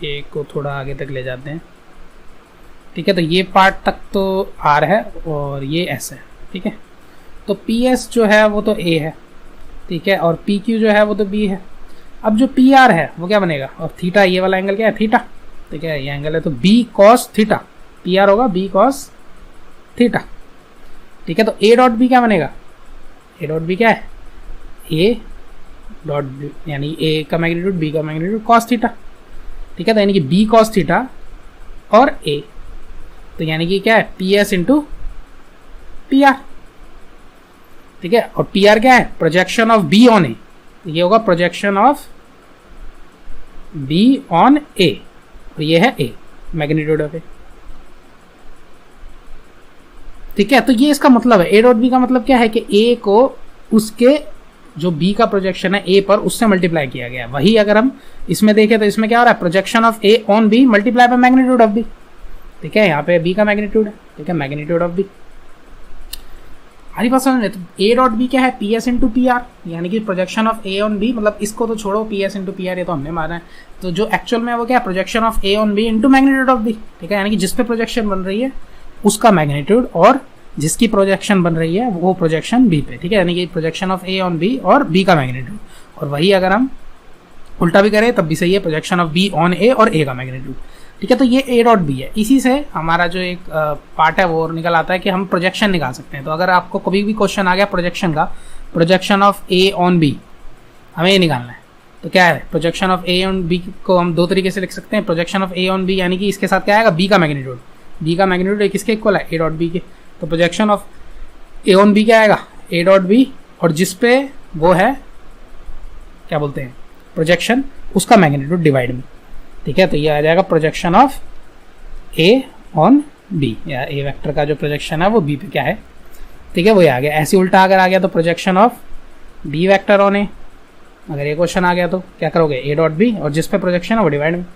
ए को थोड़ा आगे तक ले जाते हैं, ठीक है। तो ये पार्ट तक तो आर है और ये एस है, ठीक है। तो पी एस जो है वो तो ए है, ठीक है, और पी क्यू जो है वो तो बी है। अब जो पी आर है वो क्या बनेगा, और थीटा, ये वाला एंगल क्या है, थीटा, ठीक है, ये एंगल है, तो B cos theta, P R होगा बी कॉस थीटा, ठीक है। तो ए डॉट बी क्या बनेगा, ए डॉट बी क्या है, ए डॉट बी, यानी ए का मैग्नीट्यूड बी का मैग्नीट्यूड कॉस थीटा, ठीक है। तो यानी कि बी कॉस थीटा और ए, तो यानी कि क्या है, P S into P are, ठीक है। और पी आर क्या है, प्रोजेक्शन ऑफ बी ऑन ए, ये होगा प्रोजेक्शन ऑफ बी ऑन ए, और ये है ए, मैग्नीट्यूड ऑफ ए, ठीक है। तो ये इसका मतलब है, ए डॉट बी का मतलब क्या है कि ए को उसके जो बी का प्रोजेक्शन है ए पर, उससे मल्टीप्लाई किया गया। वही अगर हम इसमें देखें तो इसमें क्या हो रहा है, projection of A on B multiply by magnitude of B, ठीक है। यहाँ पे बी का मैग्नीट्यूड है, ठीक है, मैग्नीट्यूड ऑफ बी। हमारी बात समझ में, तो ए डॉट बी क्या है, P S into P R, यानी कि projection of A on B, मतलब इसको तो छोड़ो, P S into P R ये तो हमने माना है, तो जो एक्चुअल में वो क्या है, projection of A on B into magnitude of B, ठीक है। यानी कि जिस पे प्रोजेक्शन बन रही है उसका मैग्नीट्यूड, और जिसकी प्रोजेक्शन बन रही है वो प्रोजेक्शन बी पे, ठीक है। यानी कि projection of A on B और बी का मैग्नीट्यूड, और वही अगर हम उल्टा भी करें तब भी सही है, प्रोजेक्शन ऑफ बी ऑन ए और ए का मैग्नीट्यूड, ठीक है। तो ये ए डॉट बी है। इसी से हमारा जो एक पार्ट है वो निकल आता है कि हम प्रोजेक्शन निकाल सकते हैं। तो अगर आपको कभी भी क्वेश्चन आ गया प्रोजेक्शन का, projection of A on B, हमें ये निकालना है, तो क्या है, projection of A on B को हम दो तरीके से लिख सकते हैं। Projection of A on B यानी कि इसके साथ क्या आएगा, बी का मैग्नीट्यूड, बी का मैग्नीट्यूड किसके इक्वल है, ए डॉट बी के। तो projection of A on B क्या आएगा, ए डॉट बी, और जिस पे वो है क्या बोलते हैं प्रोजेक्शन, उसका मैग्नीट्यूड डिवाइड में, ठीक है। तो ये आ जाएगा projection of A on B, या ए वेक्टर का जो प्रोजेक्शन है वो बी पे क्या है, ठीक है, वो आ गया। ऐसे उल्टा अगर आ गया तो projection of B vector on A, अगर ये क्वेश्चन आ गया तो क्या करोगे, ए डॉट बी, और जिस पे प्रोजेक्शन है वो डिवाइड में,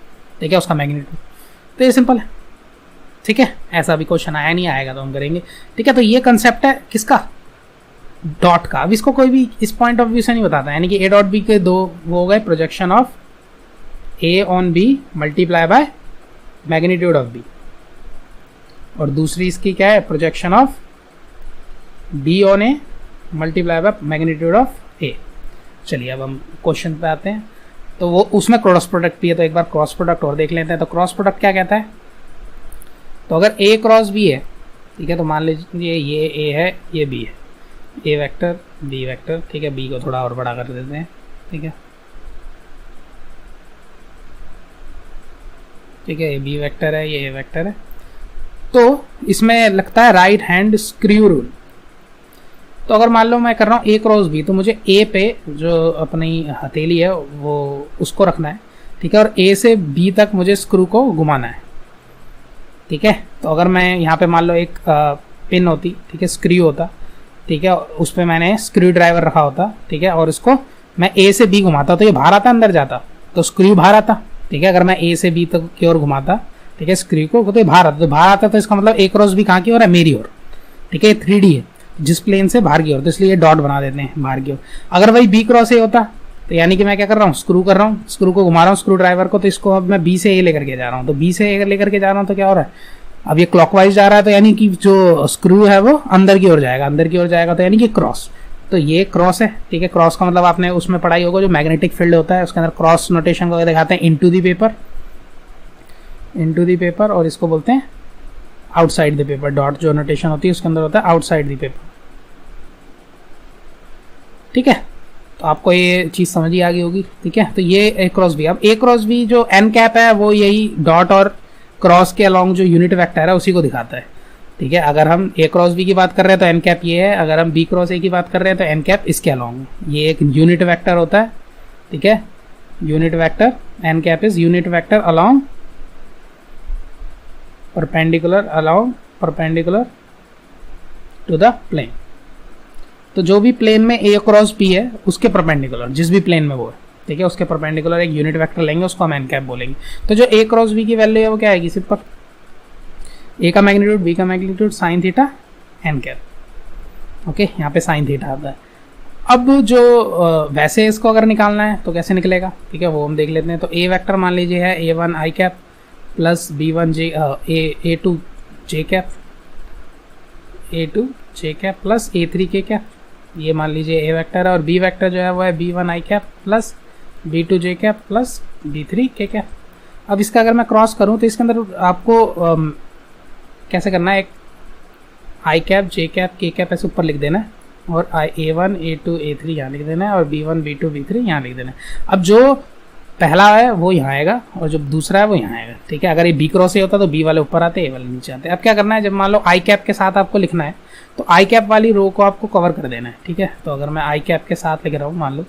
ठीक है, उसका मैग्नीट्यूड। तो ये सिंपल है, ठीक है। ऐसा भी क्वेश्चन आया नहीं, आएगा तो हम करेंगे, ठीक है। तो ये कंसेप्ट है किसका, डॉट का। अब इसको कोई भी इस पॉइंट ऑफ व्यू से नहीं बताता, यानी कि ए डॉट बी के दो वो हो गए, projection of A on B multiply by magnitude of B, और दूसरी इसकी क्या है, projection of B on A multiply by magnitude of A. चलिए अब हम क्वेश्चन पे आते हैं। तो वो उसमें क्रॉस प्रोडक्ट भी है, तो एक बार क्रॉस प्रोडक्ट और देख लेते हैं। तो क्रॉस प्रोडक्ट क्या कहता है, तो अगर ए क्रॉस बी है, ठीक है, तो मान लीजिए ये ए है, ये बी है, ए वेक्टर बी वेक्टर, ठीक है। बी को थोड़ा और बड़ा कर देते हैं, ठीक है, ठीक है, ये बी वेक्टर है, ये ए वेक्टर है। तो इसमें लगता है राइट हैंड स्क्रू रूल। तो अगर मान लो मैं कर रहा हूँ ए क्रॉस बी, तो मुझे ए पे जो अपनी हथेली है वो उसको रखना है, ठीक है, और ए से बी तक मुझे स्क्रू को घुमाना है, ठीक है। तो अगर मैं यहाँ पे मान लो एक पिन होती, ठीक है, स्क्रू होता, ठीक है, उस पर मैंने स्क्रू ड्राइवर रखा होता, ठीक है, और इसको मैं ए से बी घुमाता तो ये बाहर आता, अंदर जाता, तो स्क्रू बाहर आता, ठीक है। अगर मैं ए से बी तक की ओर घुमाता, ठीक है, स्क्रू को, तो ये बाहर आता, तो बाहर आता, तो इसका मतलब ए क्रॉस बी कहाँ की ओर है, मेरी ओर, ठीक है। ये 3D है, जिस प्लेन से बाहर की ओर, तो इसलिए ये डॉट बना देते हैं बाहर की ओर। अगर वही बी क्रॉस ए होता, तो यानी कि मैं क्या कर रहा हूँ, स्क्रू कर रहा हूँ, स्क्रू को घुमा रहा हूँ, स्क्रू ड्राइवर को, तो इसको अब मैं बी से ए लेकर के जा रहा हूँ, तो बी से ए लेकर के जा रहा हूँ, तो क्या हो रहा है, अब ये क्लॉकवाइज जा रहा है, तो यानी कि जो स्क्रू है वो अंदर की ओर जाएगा, अंदर की ओर जाएगा, तो यानी कि क्रॉस, तो ये क्रॉस है, ठीक है। क्रॉस का मतलब आपने उसमें पढ़ाई होगा, जो मैग्नेटिक फील्ड होता है उसके अंदर क्रॉस नोटेशन को दिखाते हैं into the paper, into the paper, और इसको बोलते हैं आउटसाइड द पेपर। डॉट जो नोटेशन होती है उसके अंदर होता है आउटसाइड द पेपर, ठीक है। तो आपको ये चीज समझ ही आ गई होगी, ठीक है। तो ये ए क्रॉस बी, अब ए क्रॉस बी जो एन कैप है वो यही डॉट और क्रॉस के अलॉन्ग जो यूनिट वेक्टर है उसी को दिखाता है, ठीक है। अगर हम ए क्रॉस बी की बात कर रहे हैं तो एन कैप ये है, अगर हम बी क्रॉस ए की बात कर रहे हैं तो एन कैप इसके अलॉन्ग, ये एक यूनिट वेक्टर होता है, ठीक है। Unit vector, N cap is unit vector along perpendicular, along perpendicular to the plane. तो जो भी प्लेन में ए क्रॉस बी है उसके परपेंडिकुलर, जिस भी प्लेन में वो है, ठीक है, उसके परपेंडिकुलर एक यूनिट वेक्टर लेंगे, उसको हम एन कैप बोलेंगे। तो जो ए क्रॉस बी की वैल्यू है वो क्या आएगी, सिंपल ए का मैग्नीट्यूड बी का magnitude sine theta N cap. Okay, यहाँ पे साइन थीटा आता है। अब जो वैसे इसको अगर निकालना है तो कैसे निकलेगा, ठीक है, वो हम देख लेते हैं। तो ए वेक्टर मान लीजिए है a1 आई कैप प्लस b1 a2 जे कैप, a2 जे कैप प्लस a3 के कैप, ये मान लीजिए ए वेक्टर है। और बी वेक्टर जो है वो है b1 आई कैप प्लस b2 जे कैप प्लस b3 के कैप। अब इसका अगर मैं क्रॉस करूँ तो इसके अंदर आपको कैसे करना है, एक आई कैप जे कैप के कैप ऐसे ऊपर लिख देना है, और a1 a2 a3 यहाँ लिख देना है, और b1 b2 b3 यहाँ लिख देना है। अब जो पहला है वो यहाँ आएगा और जो दूसरा है वो यहाँ आएगा, ठीक है। अगर ये बी क्रॉस ए होता तो बी वाले ऊपर आते, ए वाले नीचे आते। अब क्या करना है, जब मान लो आई कैप के साथ आपको लिखना है तो आई कैप वाली रो को आपको कवर कर देना है, ठीक है। तो अगर मैं आई कैप के साथ लिख रहा हूँ मान लो,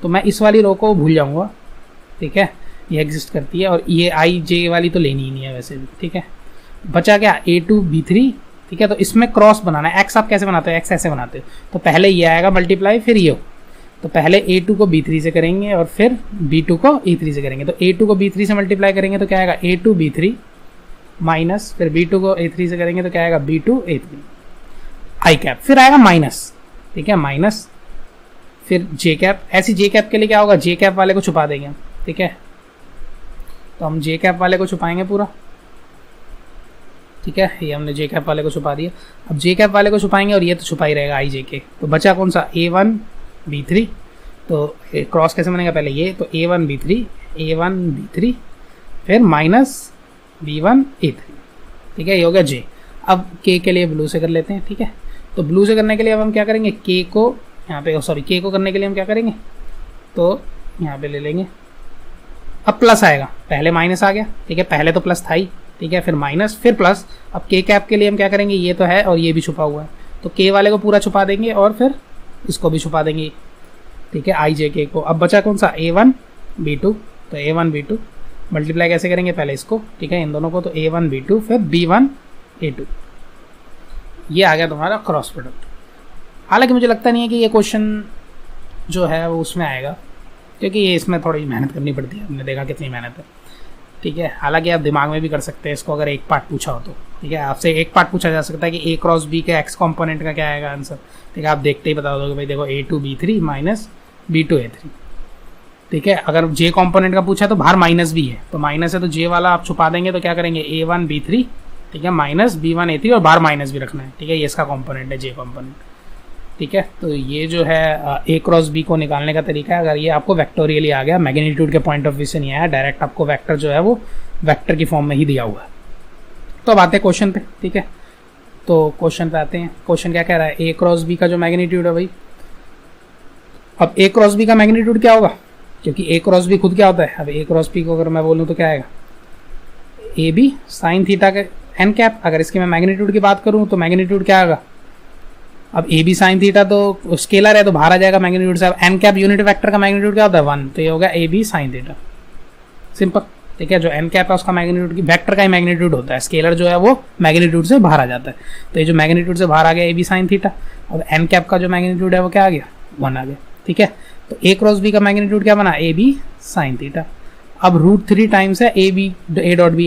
तो मैं इस वाली रो को भूल जाऊँगा, ठीक है, ये एग्जिस्ट करती है, और ये आई जे वाली तो लेनी ही नहीं है वैसे भी, ठीक है। बचा क्या, a2 b3, ठीक है। तो इसमें क्रॉस बनाना है। एक्स आप कैसे बनाते हो, एक्स ऐसे बनाते हो, तो पहले ये आएगा मल्टीप्लाई, फिर ये हो, तो पहले a2 को b3 से करेंगे और फिर b2 को a3 से करेंगे। तो a2 को b3 से मल्टीप्लाई करेंगे तो क्या आएगा, a2 b3 माइनस, फिर b2 को a3 से करेंगे तो क्या आएगा, b2 a3 आई कैप, फिर आएगा माइनस, ठीक है, माइनस, फिर जे कैप। ऐसी जे कैप के लिए क्या होगा, जे कैप वाले को छुपा देंगे हम, ठीक है। तो हम जे कैप वाले को छुपाएंगे पूरा, ठीक है, ये हमने जे कैप वाले को छुपा दिया। अब जे कैप वाले को छुपाएंगे और ये तो छुपा ही रहेगा आई जे के। तो बचा कौन सा, a1 b3, तो क्रॉस कैसे बनेगा, पहले ये, तो a1 b3 फिर माइनस b1 a3, ठीक है, ये हो गया जे। अब के लिए ब्लू से कर लेते हैं, ठीक है। तो ब्लू से करने के लिए अब हम क्या करेंगे, के को यहाँ पे, सॉरी, के को करने के लिए हम क्या करेंगे, तो यहाँ पे ले लेंगे। अब प्लस आएगा, पहले माइनस आ गया, ठीक है, पहले तो प्लस था ही, ठीक है, फिर माइनस, फिर प्लस। अब के कैप के लिए हम क्या करेंगे, ये तो है और ये भी छुपा हुआ है, तो के वाले को पूरा छुपा देंगे और फिर इसको भी छुपा देंगे, ठीक है, आई जे के को। अब बचा कौन सा, a1 b2, तो a1 b2 मल्टीप्लाई कैसे करेंगे, पहले इसको, ठीक है, इन दोनों को, तो a1 b2 फिर b1 a2, ये आ गया तुम्हारा क्रॉस प्रोडक्ट। हालांकि मुझे लगता नहीं है कि ये क्वेश्चन जो है वो उसमें आएगा, क्योंकि ये इसमें थोड़ी मेहनत करनी पड़ती है, हमने देखा कितनी मेहनत है, ठीक है। हालांकि आप दिमाग में भी कर सकते हैं इसको, अगर एक पार्ट पूछा हो तो, ठीक है, आपसे एक पार्ट पूछा जा सकता है कि ए क्रॉस बी के एक्स कॉम्पोनेंट का क्या आएगा आंसर, ठीक है, आप देखते ही बता दोगे भाई देखो a2 b3 minus b2 a3, ठीक है। अगर जे कॉम्पोनेंट का पूछा तो बाहर माइनस भी है, तो माइनस है तो जे वाला आप छुपा देंगे, तो क्या करेंगे, a1 b3, ठीक है, माइनस b1 a3, और बाहर माइनस भी रखना है, ठीक है, ये इसका कॉम्पोनेंट है, जे कॉम्पोनेंट, ठीक है। तो ये जो है ए क्रॉस बी को निकालने का तरीका है। अगर ये आपको वेक्टोरियली आ गया, मैग्नीट्यूड के पॉइंट ऑफ व्यू से नहीं आया, डायरेक्ट आपको वेक्टर जो है वो वेक्टर की फॉर्म में ही दिया हुआ है। तो अब आते हैं क्वेश्चन पे, ठीक है। तो क्वेश्चन पे आते हैं, क्वेश्चन क्या कह रहा है, ए क्रॉस बी का जो मैग्नीट्यूड है भाई, अब ए क्रॉस बी का मैग्नीट्यूड क्या होगा, क्योंकि ए क्रॉस बी खुद क्या होता है। अब ए क्रॉस बी को अगर मैं बोलूँ तो क्या आएगा, ए बी साइन थीटा के एन कैप। अगर इसकी मैं मैग्नीट्यूड की बात करूँ तो मैग्नीट्यूड क्या आएगा, अब ए बी साइन थीटा तो स्केलर है तो बाहर आ जाएगा मैग्नीट्यूड से। अब एन कैप यूनिट वेक्टर का मैग्नीट्यूड क्या होता है, 1, तो ये होगा A B sine theta, simple, ठीक है। जो एन कैप है उसका मैग्नीट्यूड की वेक्टर का ही मैग्नीट्यूड होता है, स्केलर जो है वो मैग्नीट्यूड से बाहर आ जाता है। तो ये जो मैग्नीट्यूड से बाहर आ गया ए बी साइन थीटा, और एन कैप का जो मैग्नीट्यूड है वो क्या आ गया, 1 आ गया, ठीक है। तो ए क्रॉस बी का मैग्नीट्यूड क्या बना, ए बी साइन थीटा। अब √3 टाइम्स है A B, A dot B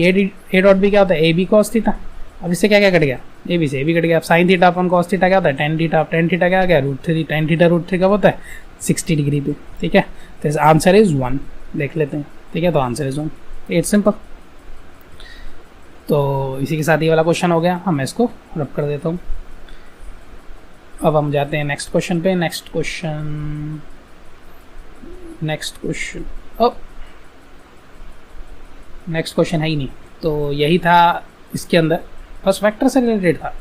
क्या होता है, ए बी कॉस थीटा। अब इससे क्या क्या कट गया, ए बी से ए बी कट गया। अब साइन थीटा अपन कॉस थीटा क्या होता है, टेन थीटा। अब टेन थीटा क्या आ गया, √3, टेन थीटा √3 कब होता है, 60 डिग्री पे, ठीक है। तो आंसर इज 1, देख लेते हैं, ठीक है। तो आंसर इज 1, इट्स सिंपल। तो इसी के साथ ये वाला क्वेश्चन हो गया, मैं इसको रब कर देता हूँ। अब हम जाते हैं नेक्स्ट क्वेश्चन पे। नेक्स्ट क्वेश्चन नेक्स्ट क्वेश्चन है ही नहीं, तो यही था इसके अंदर, बस वेक्टर से रिलेटेड था।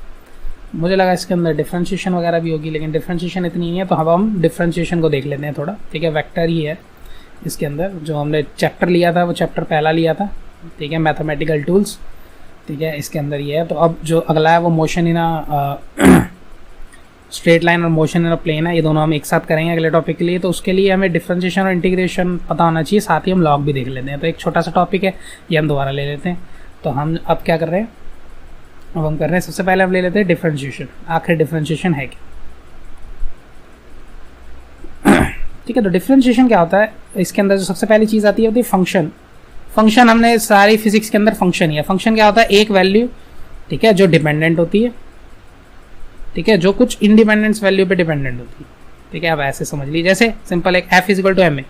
मुझे लगा इसके अंदर डिफरेंशिएशन वगैरह भी होगी, लेकिन डिफरेंशिएशन इतनी नहीं है, तो अब हम डिफरेंशिएशन को देख लेते हैं थोड़ा, ठीक है। वेक्टर ही है इसके अंदर, जो हमने चैप्टर लिया था वो चैप्टर पहला लिया था, ठीक है, मैथमेटिकल टूल्स, ठीक है, इसके अंदर ये है। तो अब जो अगला है वो motion in a straight line और मोशन इन अ प्लेन है, ये दोनों हम एक साथ करेंगे अगले टॉपिक के लिए। तो उसके लिए हमें डिफरेंशिएशन और इंटीग्रेशन पता होना चाहिए, साथ ही हम लॉग भी देख लेते हैं। तो एक छोटा सा टॉपिक है, ये हम दोबारा ले लेते हैं। तो हम अब क्या कर रहे हैं, अब हम कर रहे हैं, सबसे पहले हम ले लेते हैं डिफरेंशिएशन, आखिर डिफरेंशिएशन है क्या, ठीक है। तो डिफरेंशिएशन क्या होता है, इसके अंदर जो सबसे पहली चीज़ आती है होती है फंक्शन। फंक्शन हमने सारी फिजिक्स के अंदर फंक्शन ही है। फंक्शन क्या होता है? एक वैल्यू, ठीक है, जो डिपेंडेंट होती है, ठीक है, जो कुछ इंडिपेंडेंस वैल्यू पे डिपेंडेंट होती है, ठीक है। अब ऐसे समझ लीजिए, जैसे सिंपल एक एफ इजिकल टू एम है,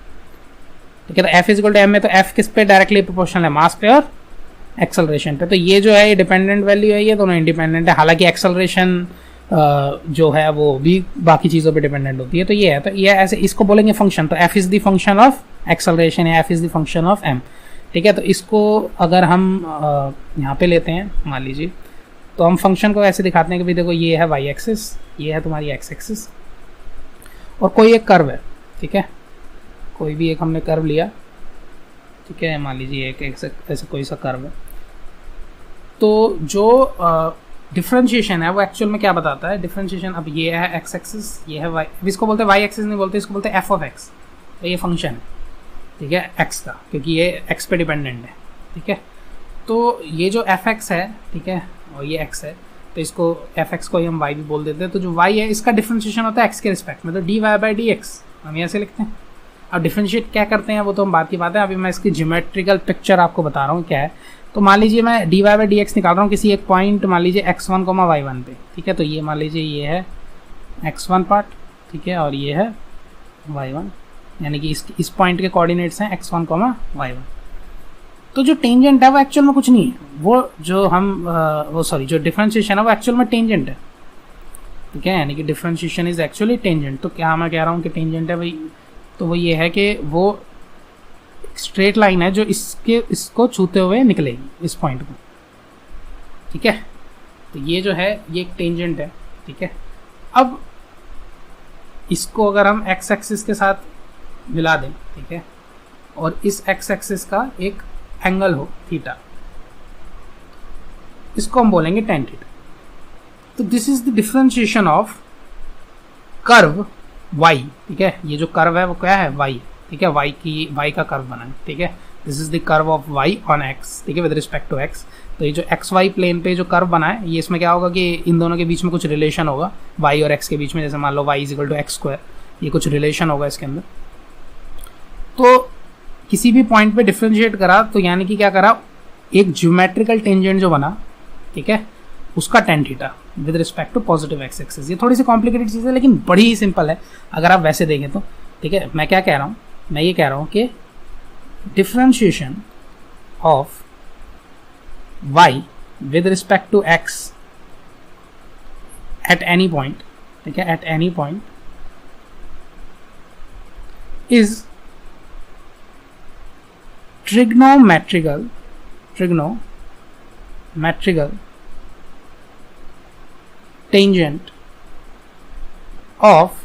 ठीक है, तो एफ इजिकल टू एम है, तो एफ किस पे डायरेक्टली प्रोपोर्शनल है? मास पे और एक्सेलरेशन पे। तो ये जो है ये डिपेंडेंट वैल्यू है, ये दोनों इंडिपेंडेंट है। हालांकि एक्सेलरेशन जो है वो भी बाकी चीज़ों पे डिपेंडेंट होती है। तो ये है, तो ये ऐसे इसको बोलेंगे फंक्शन। तो F is the function of acceleration या F is the function of M, ठीक है। तो इसको अगर हम यहाँ पे लेते हैं, मान लीजिए, तो हम फंक्शन को ऐसे दिखाते हैं कि भाई देखो ये है वाई एक्सिस, ये है तुम्हारी एक्स एक्सिस, और कोई एक कर्व है, ठीक है, कोई भी एक हमने कर्व लिया, ठीक है, मान लीजिए एक ऐसे कोई सा कर्व है। तो जो डिफरेंशिएशन है वो एक्चुअल में क्या बताता है? डिफरेंशिएशन, अब ये है एक्स एक्सिस, ये है वाई, अब इसको बोलते हैं वाई एक्सिस नहीं बोलते, इसको बोलते हैं एफ ऑफ एक्स। तो ये फंक्शन है, ठीक है, एक्स का, क्योंकि ये एक्स पे डिपेंडेंट है, ठीक है। तो ये जो एफ एक्स है, ठीक है, और ये एक्स है, तो इसको एफ एक्स को ही हम वाई भी बोल देते हैं। तो जो वाई है इसका डिफरेंशिएशन होता है एक्स के रिस्पेक्ट में, तो D Y by D X हम ऐसे लिखते हैं। अब डिफरेंशिएट क्या करते हैं वो तो हम बात की बात है, अभी मैं इसकी ज्योमेट्रिकल पिक्चर आपको बता रहा हूँ क्या है। तो मान लीजिए मैं D Y by D X निकाल रहा हूँ किसी एक पॉइंट, मान लीजिए x1 कोमा y1 पे, ठीक है। तो ये मान लीजिए ये है x1 पार्ट, ठीक है, और ये है y1, यानी कि इस पॉइंट के कोऑर्डिनेट्स हैं x1 कोमा y1। तो जो टेंजेंट है वो एक्चुअल में कुछ नहीं है, वो जो हम जो डिफरेंशिएशन है वो एक्चुअल में टेंजेंट है, ठीक है, यानी कि डिफरेंशिएशन इज एक्चुअली टेंजेंट। तो क्या मैं कह रहा हूँ कि टेंजेंट है भाई, तो वो ये है कि वो स्ट्रेट लाइन है जो इसको छूते हुए निकलेगी इस पॉइंट को, ठीक है। तो ये जो है ये एक टेंजेंट है, ठीक है। अब इसको अगर हम एक्स एक्सिस के साथ मिला दें, ठीक है, और इस एक्स एक्सिस का एक एंगल हो थीटा, इसको हम बोलेंगे टेन थीटा। तो this is the differentiation of curve y, ठीक है। ये जो कर्व है वो क्या है? y, ठीक है, y का कर्व बना है, ठीक है। This is the curve of y on x, ठीक है, विद रिस्पेक्ट टू x। तो ये जो एक्स वाई प्लेन पे जो कर्व बना है, ये इसमें क्या होगा कि इन दोनों के बीच में कुछ रिलेशन होगा, y और x के बीच में, जैसे मान लो y is equal to X square, ये कुछ रिलेशन होगा इसके अंदर। तो किसी भी पॉइंट पे डिफ्रेंशिएट करा तो यानी कि क्या करा, एक ज्योमेट्रिकल टेंजेंट जो बना, ठीक है, उसका tan theta with respect to positive X axis. ये थोड़ी सी कॉम्प्लिकेटेड चीज़ है लेकिन बड़ी ही सिंपल है अगर आप वैसे देखें तो, ठीक है। मैं क्या कह रहा हूँ, मैं ये कह रहा हूँ कि differentiation of y with respect to x at any point, ठीक है, at any point is trigonometrical tangent of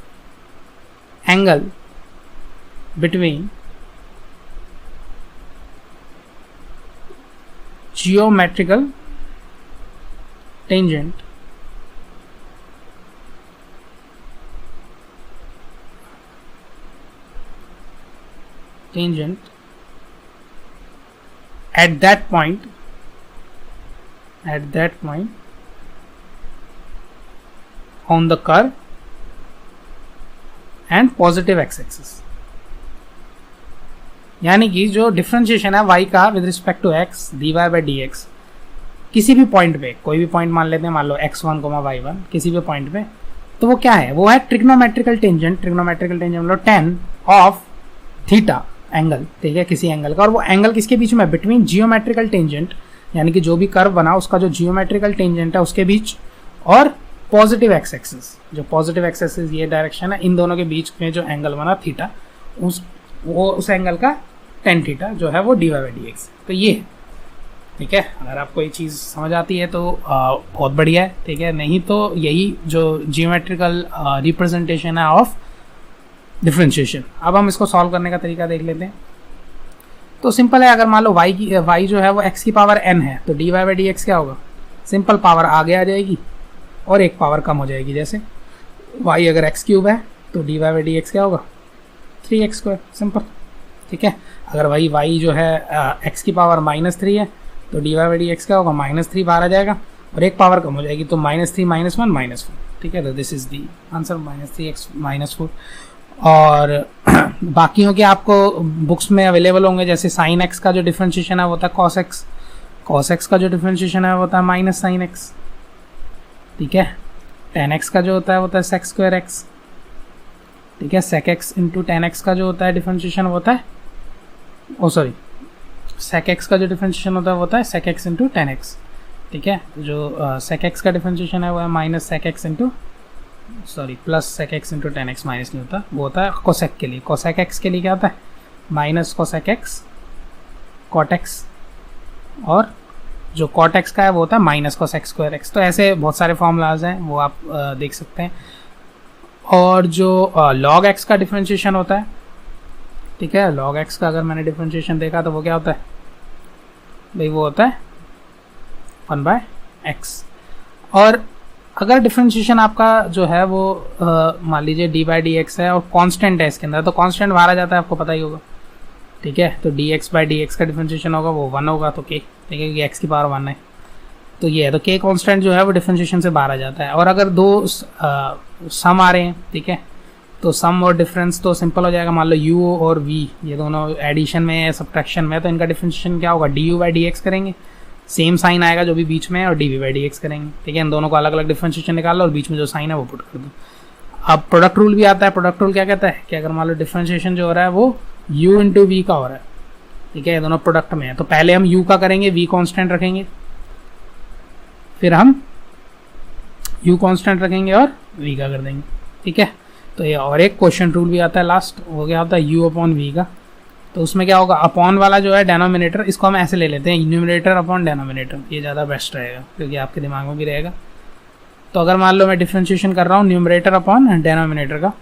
angle between geometrical tangent at that point on the curve and positive x axis। यानी कि जो differentiation है y का with respect to x dy by D X, किसी भी point पे, कोई भी पॉइंट मान लेते हैं, मान लो x1 y1, किसी भी पॉइंट पे, तो वो क्या है, वो है ट्रिग्नोमेट्रिकल टेंजेंट मतलब tan ऑफ थीटा एंगल, ठीक है, किसी एंगल का। और वो एंगल किसके बीच में? बिटवीन जियोमेट्रिकल टेंजेंट, यानी कि जो भी कर्व बना उसका जो जियोमेट्रिकल टेंजेंट है उसके बीच, और पॉजिटिव एक्स एक्सिस, जो पॉजिटिव एक्स एक्सिस ये डायरेक्शन है, इन दोनों के बीच में जो एंगल बना थीटा, उस एंगल का टेन थीटा जो है वो D Y by D X. तो ये, ठीक है, अगर आपको ये चीज़ समझ आती है तो बहुत बढ़िया है, ठीक है, नहीं तो यही जो जियोमेट्रिकल रिप्रेजेंटेशन है ऑफ डिफरेंशिएशन। अब हम इसको सॉल्व करने का तरीका देख लेते हैं। तो सिंपल है, अगर मान लो y जो है वो x की पावर n है, तो D Y by D X क्या होगा, सिंपल पावर आगे आ जाएगी और एक पावर कम हो जाएगी। जैसे y अगर x क्यूब है तो D Y by D X क्या होगा, 3x स्क्वायर, सिंपल, ठीक है। अगर वही y जो है x की पावर -3 है तो D Y by D X क्या होगा, -3 बाहर आ जाएगा और एक पावर कम हो जाएगी, तो -3 -1 -4, ठीक है। तो this is the answer, -3x -4। और बाकियों के आपको बुक्स में अवेलेबल होंगे, जैसे साइन एक्स का जो डिफरेंशिएशन है वो होता है कॉस एक्स, कॉस एक्स का जो डिफरेंशिएशन है वो होता है माइनस साइन एक्स, ठीक है। टेन एक्स का जो होता है वो होता है सेक स्क्वायर एक्स, ठीक है। Sec X into tan X का जो होता है डिफरेंशिएशन होता है, ओ सॉरी, सेक एक्स का जो डिफरेंशिएशन होता है वो होता है sec X into tan X, ठीक है। जो सेक एक्स का डिफरेंशिएशन है वो है minus sec X into sorry plus sec X into tan X, minus नहीं होता, वो होता है कोसेक के लिए। कोसेक एक्स के लिए क्या होता है minus cosec X cot X, और जो कॉट एक्स का है वो होता है माइनस कोसेक स्क्वायर एक्स। तो ऐसे बहुत सारे फॉर्मूलाज हैं, वो आप देख सकते हैं। और जो लॉग एक्स का डिफरेंशिएशन होता है, ठीक है, लॉग एक्स का अगर मैंने डिफरेंशिएशन देखा तो वो क्या होता है भाई, वो होता है 1/x। और अगर डिफरेंशिएशन आपका जो है वो मान लीजिए d/dx है और कांस्टेंट है इसके अंदर, तो कांस्टेंट बाहर आ जाता है, आपको पता ही होगा, ठीक है। तो dx/dx का डिफरेंशिएशन होगा वो 1 होगा, तो k, ठीक है, क्योंकि x की पावर 1 है, तो ये है। तो k कांस्टेंट जो है वो डिफरेंशिएशन से बाहर आ जाता है। और अगर दो सम आ रहे हैं, ठीक है, तो सम और डिफरेंस तो सिंपल हो जाएगा। मान लो u और v ये दोनों एडिशन में है, सब्ट्रैक्शन में है, तो इनका डिफरेंशिएशन क्या होगा, du/dx करेंगे, सेम साइन आएगा जो भी बीच में है, और dv/dx करेंगे, ठीक है। इन दोनों को अलग अलग डिफरेंशिएशन निकाल लो और बीच में जो साइन है वो पुट कर दो। अब प्रोडक्ट रूल भी आता है। प्रोडक्ट रूल क्या कहता है कि अगर मान लो डिफरेंशिएशन जो हो रहा है वो u इंटू वी का हो रहा है, ठीक है, ये दोनों प्रोडक्ट में है, तो पहले हम u का करेंगे, v कांस्टेंट रखेंगे, फिर हम u कांस्टेंट रखेंगे और v का कर देंगे, ठीक है। तो ये और एक क्वेश्चन रूल भी आता है लास्ट, वो क्या होता है u/v का। तो उसमें क्या होगा, अपॉन वाला जो है डेनोमिनेटर, इसको हम ऐसे ले लेते हैं, न्यूमरेटर अपॉन डेनोमिनेटर, ये ज़्यादा बेस्ट रहेगा क्योंकि आपके दिमाग में भी रहेगा। तो अगर मान लो मैं डिफरेंशिएशन कर रहा हूँ न्यूमरेटर अपॉन डेनोमिनेटर का,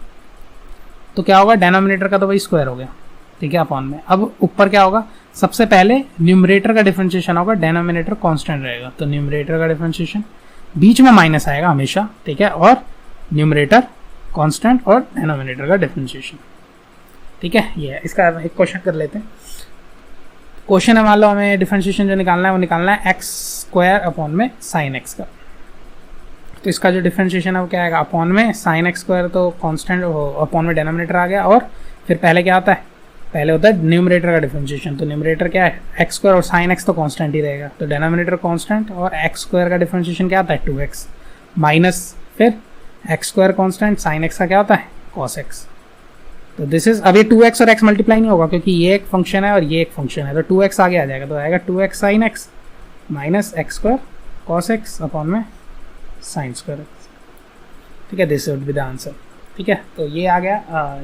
तो क्या होगा, डेनोमिनेटर का तो वही स्क्वायर हो गया, ठीक है, अपॉन में। अब ऊपर क्या होगा, सबसे पहले न्यूमरेटर का डिफरेंशिएशन होगा, डेनोमिनेटर कांस्टेंट रहेगा, तो न्यूमरेटर का डिफरेंशिएशन बीच में माइनस आएगा हमेशा, ठीक है, और न्यूमरेटर कांस्टेंट और डेनोमिनेटर का डिफरेंशिएशन, ठीक है। ये इसका एक क्वेश्चन कर लेते हैं। क्वेश्चन है, मान लो हमें डिफरेंशिएशन जो निकालना है वो निकालना है एक्स स्क्वायर अपॉन में साइन एक्स का। तो इसका जो डिफरेंशिएशन है वो क्या आएगा, अपॉन में साइन एक्स स्क्वायर, तो कांस्टेंट, अपॉन में डेनोमिनेटर आ गया, और फिर पहले क्या होता है, पहले होता है न्यूमरेटर का डिफरेंशिएशन। तो न्यूमरेटर क्या है एक्स स्क्वायर, और साइन एक्स तो कांस्टेंट ही रहेगा, तो डेनोमिनेटर कांस्टेंट, और एक्स स्क्वायर का डिफरेंशिएशन क्या आता है 2x, माइनस फिर x square constant, sine x का क्या होता है cos x। तो दिस इज, अब ये 2x और x मल्टीप्लाई नहीं होगा क्योंकि ये एक फंक्शन है और ये एक फंक्शन है, तो 2x आगे आ जाएगा, तो आएगा 2x sine x minus X square cos X upon में साइन स्क्वायर एक्स, ठीक है। This would be the answer, ठीक है। तो ये आ गया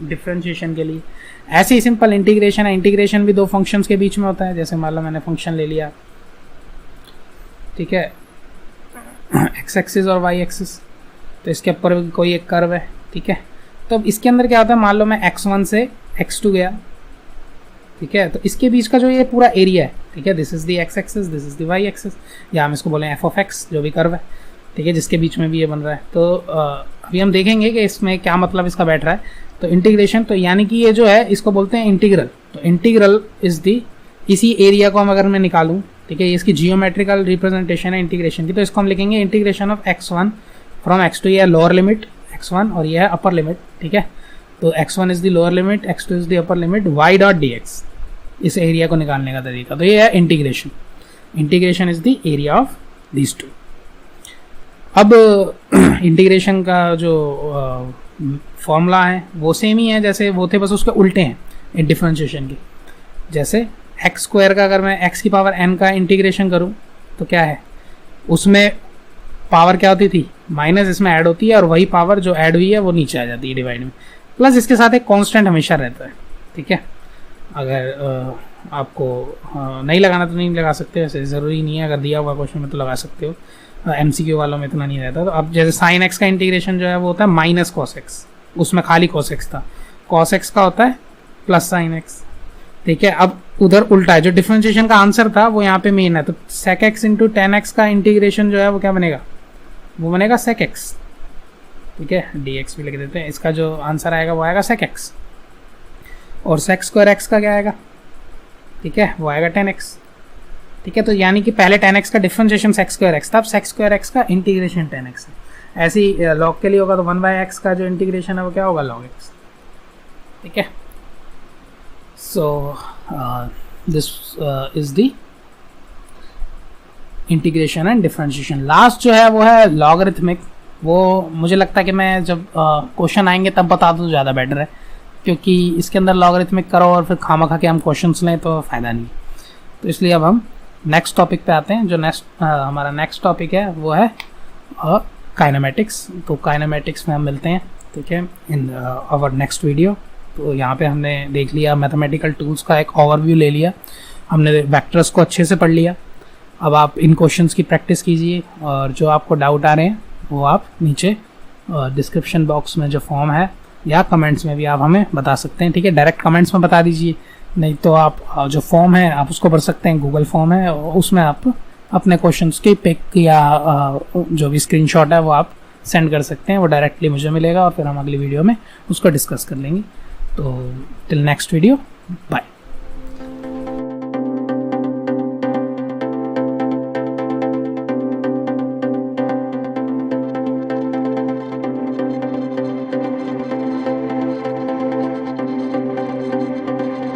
डिफरेंशिएशन के लिए। ऐसे ही सिंपल इंटीग्रेशन है, इंटीग्रेशन भी दो फंक्शंस के बीच में होता है। जैसे मान लो मैंने फंक्शन ले लिया, ठीक है, एक्स एक्सिस और वाई एक्सिस, तो इसके ऊपर कोई एक कर्व है, ठीक है। तो इसके अंदर क्या होता है, मान लो मैं x1 से x2 गया, ठीक है, तो इसके बीच का जो ये पूरा एरिया है, ठीक है, this is the x axis, this is the y axis, या हम इसको बोलें f(x) जो भी कर्व है, ठीक है, जिसके बीच में भी ये बन रहा है। तो अभी हम देखेंगे कि इसमें क्या मतलब इसका बैठ रहा है। तो इंटीग्रेशन, तो यानी कि ये जो है इसको बोलते हैं इंटीग्रल। तो इंटीग्रल इज दी, इसी एरिया को हम अगर मैं निकालूं, ठीक है, ये इसकी जियोमेट्रिकल रिप्रेजेंटेशन है इंटीग्रेशन की, तो इसको हम लिखेंगे integration of x1 from x2, ये है लोअर लिमिट x1 और ये है अपर लिमिट, ठीक है। तो x1 is the lower limit, x2 is the upper limit, y dot dx, इस एरिया को निकालने का तरीका। तो ये है integration, integration is the area of these two. अब इंटीग्रेशन का जो फॉर्मूला है वो सेम ही है जैसे वो थे, बस उसके उल्टे हैं डिफरेंशिएशन के। जैसे एक्स स्क्वायर का अगर मैं x की पावर n का इंटीग्रेशन करूं तो क्या है, उसमें पावर क्या होती थी माइनस, इसमें ऐड होती है, और वही पावर जो ऐड हुई है वो नीचे आ जाती है डिवाइड में, प्लस इसके साथ एक कांस्टेंट हमेशा रहता है, ठीक है। अगर आपको नहीं लगाना तो नहीं लगा सकते, वैसे ज़रूरी नहीं है, अगर दिया हुआ क्वेश्चन में तो लगा सकते हो, MCQ वालों में इतना नहीं रहता। तो अब जैसे साइन एक्स का इंटीग्रेशन जो है वो होता है माइनस कॉस एक्स, उसमें खाली कॉस एक्स था, कॉस एक्स का होता है प्लस साइन एक्स, ठीक है। अब उधर उल्टा है, जो डिफरेंशिएशन का आंसर था वो यहाँ पे मेन है, तो sec X into tan X का इंटीग्रेशन जो है वो क्या बनेगा, वो बनेगा सेक एक्स, ठीक है, dx भी लिख देते हैं। इसका जो आंसर आएगा वो आएगा सेक एक्स, और सेक स्क्वायर एक्स का क्या आएगा, ठीक है, वो आएगा 10x, ठीक है। तो यानी कि पहले 10x का डिफरेंशिएशन सेक स्क्वायर एक्स था, अब सेक स्क्वायर एक्स का इंटीग्रेशन 10x है। ऐसे ही लॉग के लिए होगा तो 1/x का जो इंटीग्रेशन है वो क्या होगा log x, ठीक है। सो this is the integration and differentiation. Last जो है वो है लॉगरिथमिक। वो मुझे लगता है कि मैं जब क्वेश्चन आएंगे तब बता दूँ ज़्यादा बेटर है, क्योंकि इसके अंदर लॉगरिथमिक करो और फिर खामा के हम क्वेश्चंस लें तो फ़ायदा नहीं। तो इसलिए अब हम नेक्स्ट टॉपिक पे आते हैं। जो हमारा नेक्स्ट टॉपिक है वो है काइनेमेटिक्स। तो काइनेमेटिक्स में हम मिलते हैं, ठीक है, इन आवर नेक्स्ट वीडियो। तो यहाँ पे हमने देख लिया मैथमेटिकल टूल्स का एक ओवरव्यू ले लिया, हमने वेक्टर्स को अच्छे से पढ़ लिया। अब आप इन क्वेश्चंस की प्रैक्टिस कीजिए, और जो आपको डाउट आ रहे हैं वो आप नीचे डिस्क्रिप्शन बॉक्स में जो फॉर्म है या कमेंट्स में भी आप हमें बता सकते हैं, ठीक है। डायरेक्ट कमेंट्स में बता दीजिए, नहीं तो आप जो फॉर्म है आप उसको भर सकते हैं, गूगल फॉर्म है, उसमें आप अपने क्वेश्चंस की पिक या जो भी स्क्रीनशॉट है वो आप सेंड कर सकते हैं। वो डायरेक्टली मुझे मिलेगा और फिर हम अगली वीडियो में उसको डिस्कस कर लेंगे। तो टिल नेक्स्ट वीडियो, बाय।